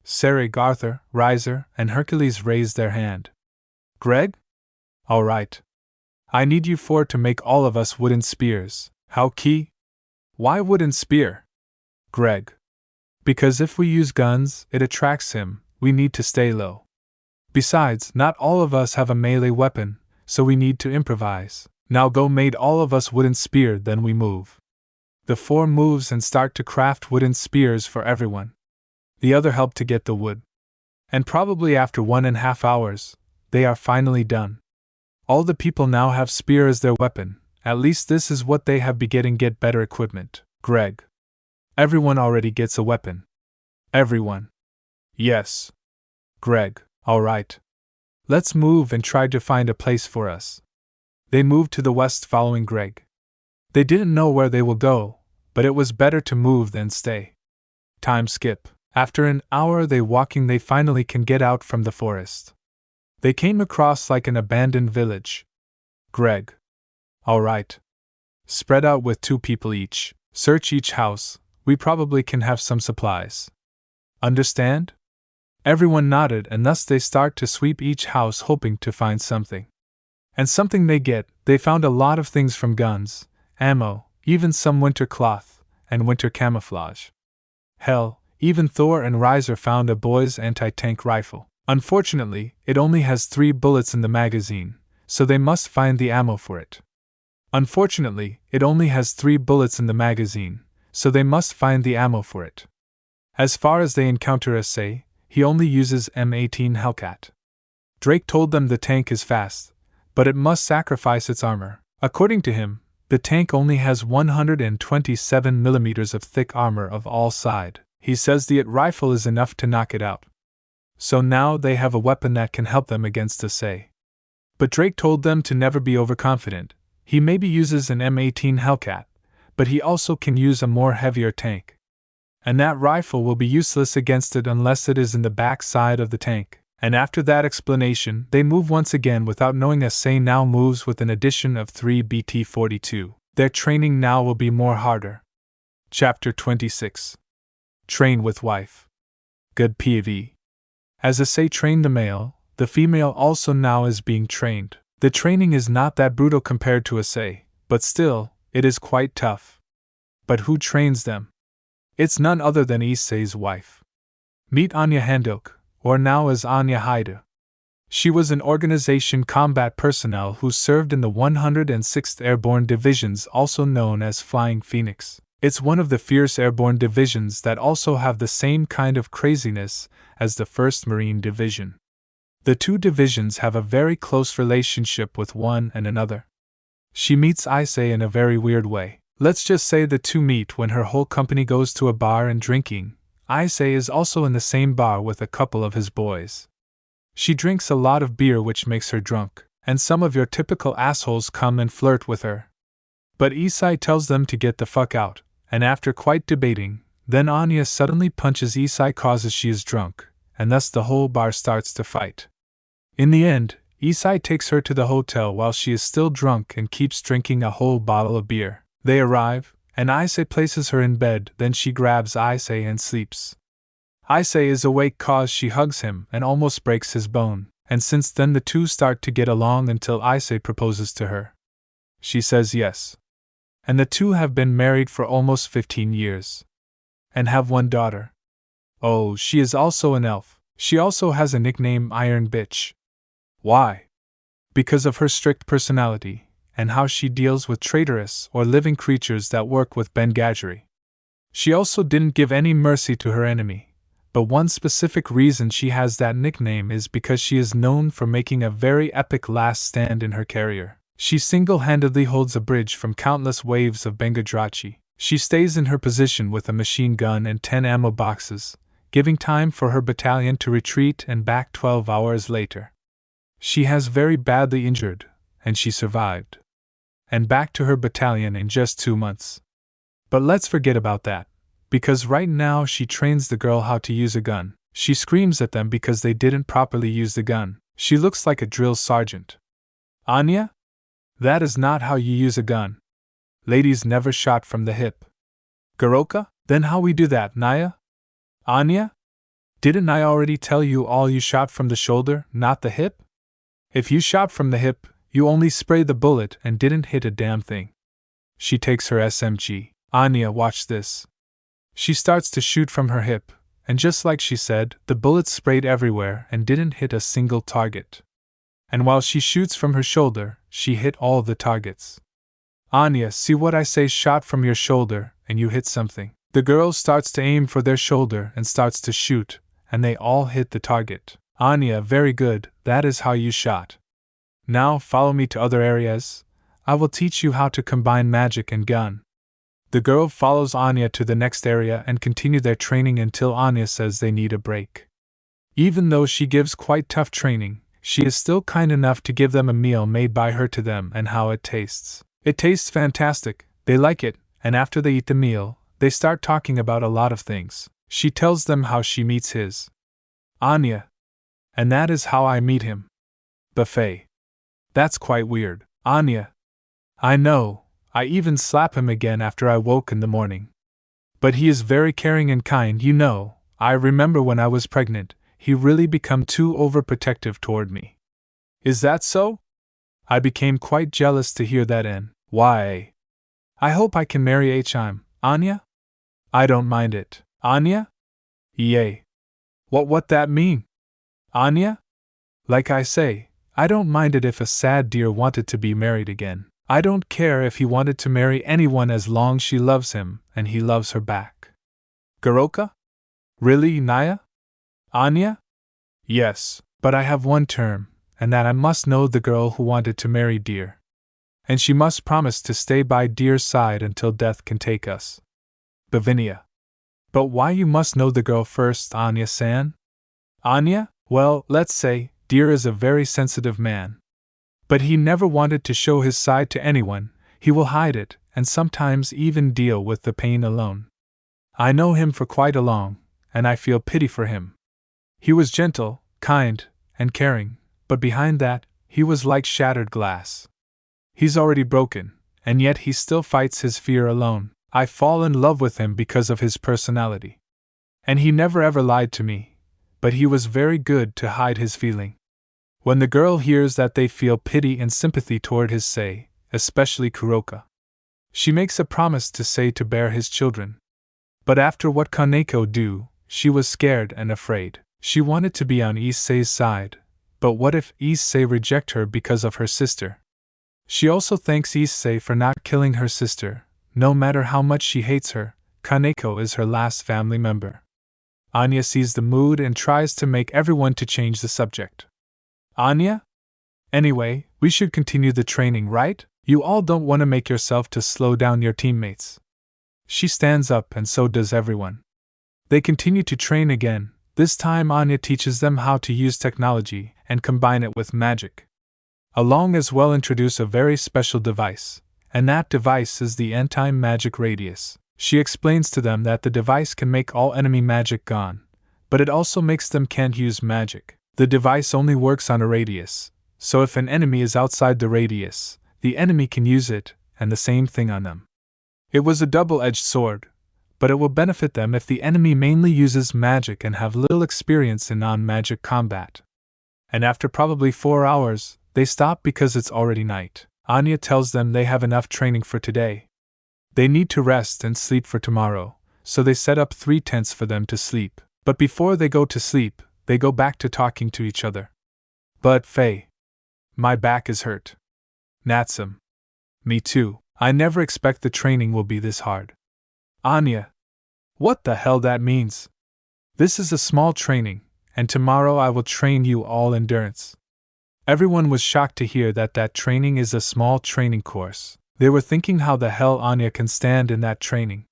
[SPEAKER 1] Ddraig, Arthur, Riser, and Hercules raise their hand. Greg? Alright. I need you 4 to make all of us wooden spears. How key? Why wooden spear? Greg. Because if we use guns, it attracts him, we need to stay low. Besides, not all of us have a melee weapon, so we need to improvise. Now go made all of us wooden spear, then we move. The 4 moves and start to craft wooden spears for everyone. The other help to get the wood. And probably after 1.5 hours, they are finally done. All the people now have spear as their weapon, at least this is what they have been get better equipment. Greg. Everyone already gets a weapon. Everyone. Yes. Greg. Alright. Let's move and try to find a place for us. They moved to the west following Greg. They didn't know where they will go, but it was better to move than stay. Time skip. After an hour they walking they finally can get out from the forest. They came across like an abandoned village. Greg. Alright. Spread out with 2 people each. Search each house, we probably can have some supplies. Understand? Everyone nodded and thus they start to sweep each house hoping to find something. And something they get, they found a lot of things from guns, ammo, even some winter cloth, and winter camouflage. Hell, even Thor and Riser found a boy's anti-tank rifle. Unfortunately, it only has 3 bullets in the magazine, so they must find the ammo for it. Unfortunately, it only has 3 bullets in the magazine, so they must find the ammo for it. As far as they encounter Issei, he only uses M18 Hellcat. Ddraig told them the tank is fast, but it must sacrifice its armor. According to him, the tank only has 127 millimeters of thick armor of all side. He says the IT rifle is enough to knock it out. So now they have a weapon that can help them against Issei. But Ddraig told them to never be overconfident. He maybe uses an M18 Hellcat, but he also can use a more heavier tank. And that rifle will be useless against it unless it is in the back side of the tank. And after that explanation, they move once again without knowing Issei now moves with an addition of 3 BT-42. Their training now will be more harder. Chapter 26. Train with wife. Good PV. As Issei trained the male, the female also now is being trained. The training is not that brutal compared to Issei, but still, it is quite tough. But who trains them? It's none other than Issei's wife. Meet Anya Handok, or now as Issei Hyoudou. She was an organization combat personnel who served in the 106th Airborne Divisions, also known as Flying Phoenix. It's one of the fierce airborne divisions that also have the same kind of craziness as the 1st Marine Division. The 2 divisions have a very close relationship with one and another. She meets Issei in a very weird way. Let's just say the 2 meet when her whole company goes to a bar and drinking. Issei is also in the same bar with a couple of his boys. She drinks a lot of beer, which makes her drunk, and some of your typical assholes come and flirt with her. But Issei tells them to get the fuck out, and after quite debating, then Anya suddenly punches Issei causes she is drunk, and thus the whole bar starts to fight. In the end, Issei takes her to the hotel while she is still drunk and keeps drinking a whole bottle of beer. They arrive, and Issei places her in bed, then she grabs Issei and sleeps. Issei is awake cause she hugs him and almost breaks his bone, and since then the two start to get along until Issei proposes to her. She says yes. And the two have been married for almost 15 years. And have one daughter. Oh, she is also an elf. She also has a nickname Iron Bitch. Why? Because of her strict personality, and how she deals with traitorous or living creatures that work with Ben-Gadgery. She also didn't give any mercy to her enemy, but one specific reason she has that nickname is because she is known for making a very epic last stand in her career. She single-handedly holds a bridge from countless waves of Ben-Gadgery. She stays in her position with a machine gun and 10 ammo boxes, giving time for her battalion to retreat and back 12 hours later. She has very badly injured, and she survived. And back to her battalion in just 2 months. But let's forget about that, because right now she trains the girl how to use a gun. She screams at them because they didn't properly use the gun. She looks like a drill sergeant. Anya? That is not how you use a gun. Ladies never shot from the hip. Goroka? Then how we do that, Naya? Anya? Didn't I already tell you all you shot from the shoulder, not the hip? If you shot from the hip, you only sprayed the bullet and didn't hit a damn thing. She takes her SMG. Anya, watch this. She starts to shoot from her hip, and just like she said, the bullets sprayed everywhere and didn't hit a single target. And while she shoots from her shoulder, she hit all the targets. Anya, see what I say, shot from your shoulder, and you hit something. The girl starts to aim for their shoulder and starts to shoot, and they all hit the target. Anya, very good, that is how you shot. Now follow me to other areas. I will teach you how to combine magic and gun. The girl follows Anya to the next area and continue their training until Anya says they need a break. Even though she gives quite tough training, she is still kind enough to give them a meal made by her to them and how it tastes. It tastes fantastic, they like it, and after they eat the meal, they start talking about a lot of things. She tells them how she meets his Anya. And that is how I meet him. Buffet. That's quite weird. Anya. I know, I even slap him again after I woke in the morning. But he is very caring and kind, you know. I remember when I was pregnant, he really became too overprotective toward me. Is that so? I became quite jealous to hear that and, why? I hope I can marry Him, Anya? I don't mind it. Anya? Yay. What that mean? Anya? Like I say, I don't mind it if a sad deer wanted to be married again. I don't care if he wanted to marry anyone as long she loves him and he loves her back. Goroka? Really, Naya? Anya? Yes, but I have one term, and that I must know the girl who wanted to marry Deer. And she must promise to stay by Deer's side until death can take us. Bavinia. But why you must know the girl first, Anya-san? Anya? Well, let's say, Deer is a very sensitive man. But he never wanted to show his side to anyone, he will hide it, and sometimes even deal with the pain alone. I know him for quite a long, and I feel pity for him. He was gentle, kind, and caring, but behind that, he was like shattered glass. He's already broken, and yet he still fights his fear alone. I fall in love with him because of his personality. And he never ever lied to me, but he was very good to hide his feeling. When the girl hears that, they feel pity and sympathy toward his Sei, especially Kuroka. She makes a promise to Sei to bear his children. But after what Kaneko do, she was scared and afraid. She wanted to be on Issei's side, but what if Issei reject her because of her sister? She also thanks Issei for not killing her sister. No matter how much she hates her, Kaneko is her last family member. Anya sees the mood and tries to make everyone to change the subject. Anya? Anyway, we should continue the training, right? You all don't want to make yourself to slow down your teammates. She stands up and so does everyone. They continue to train again. This time Anya teaches them how to use technology and combine it with magic. Along as well introduce a very special device, and that device is the anti-magic radius. She explains to them that the device can make all enemy magic gone, but it also makes them can't use magic. The device only works on a radius, so if an enemy is outside the radius, the enemy can use it, and the same thing on them. It was a double-edged sword, but it will benefit them if the enemy mainly uses magic and have little experience in non-magic combat. And after probably 4 hours, they stop because it's already night. Anya tells them they have enough training for today. They need to rest and sleep for tomorrow, so they set up 3 tents for them to sleep. But before they go to sleep, they go back to talking to each other. But Faye, my back is hurt. Natsum, me too. I never expect the training will be this hard. Anya, what the hell that means? This is a small training, and tomorrow I will train you all endurance. Everyone was shocked to hear that training is a small training course. They were thinking how the hell Anya can stand in that training.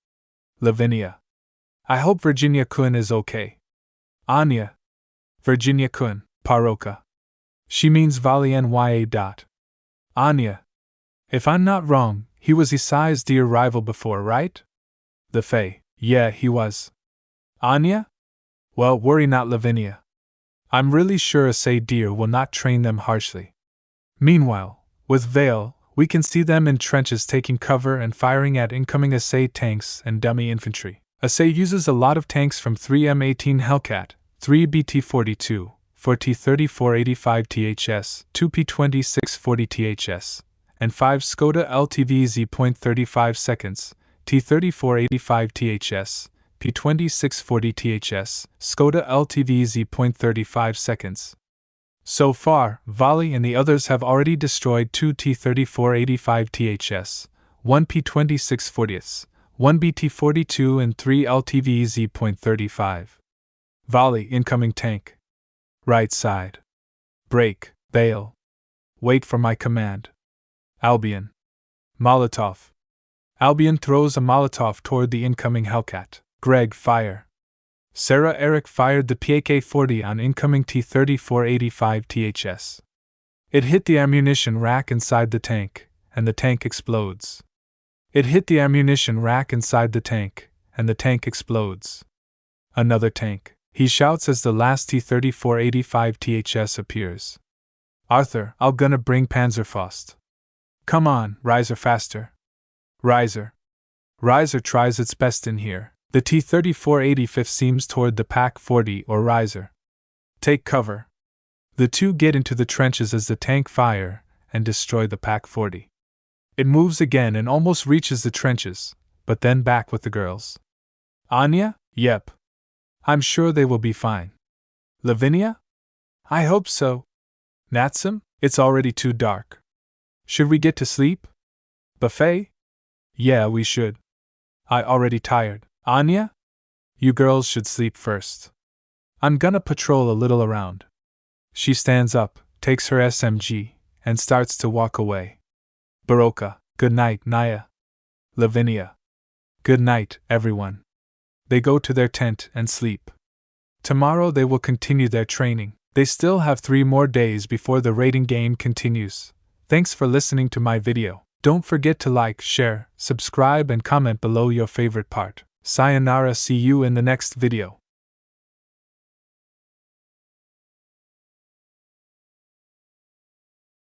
[SPEAKER 1] Lavinia, I hope Virginia-kun is okay. Anya, Virginia-kun, Paroka. She means Vali-nya. Anya, if I'm not wrong, he was Issei's dear rival before, right? The Fae, yeah, he was. Anya? Well, worry not, Lavinia. I'm really sure Issei dear will not train them harshly. Meanwhile, with Vale, we can see them in trenches taking cover and firing at incoming Issei tanks and dummy infantry. Issei uses a lot of tanks from 3 M18 Hellcat, 3 BT-42, 4 T-3485 THS, 2 P-2640 THS, and 5 Skoda LTV Z.35 seconds, T-3485 THS, P-2640 THS, Skoda LTV Z.35 seconds. So far, Vali and the others have already destroyed 2 T-3485 THS, 1 P-2640s, 1 BT-42 and 3 LTV Z.35. Vali incoming tank. Right side. Break, Bale. Wait for my command. Albion. Molotov. Albion throws a Molotov toward the incoming Hellcat. Greg fire. Sarah Eric fired the PAK-40 on incoming T-3485 THS. It hit the ammunition rack inside the tank, and the tank explodes. It hit the ammunition rack inside the tank, and the tank explodes. Another tank, he shouts as the last T-3485 THS appears. Arthur, I'll gonna bring Panzerfaust. Come on, Riser faster. Riser. Riser tries its best in here. The T-3485 seems toward the PAK-40 or Riser. Take cover. The two get into the trenches as the tank fire and destroy the PAK-40. It moves again and almost reaches the trenches, but then back with the girls. Anya? Yep. I'm sure they will be fine. Lavinia? I hope so. Natsum? It's already too dark. Should we get to sleep? Buffet? Yeah, we should. I already tired. Anya? You girls should sleep first. I'm gonna patrol a little around. She stands up, takes her SMG, and starts to walk away. Baroka, good night, Naya. Lavinia. Good night, everyone. They go to their tent and sleep. Tomorrow they will continue their training. They still have 3 more days before the raiding game continues. Thanks for listening to my video. Don't forget to like, share, subscribe and comment below your favorite part. Sayonara, see you in the next video.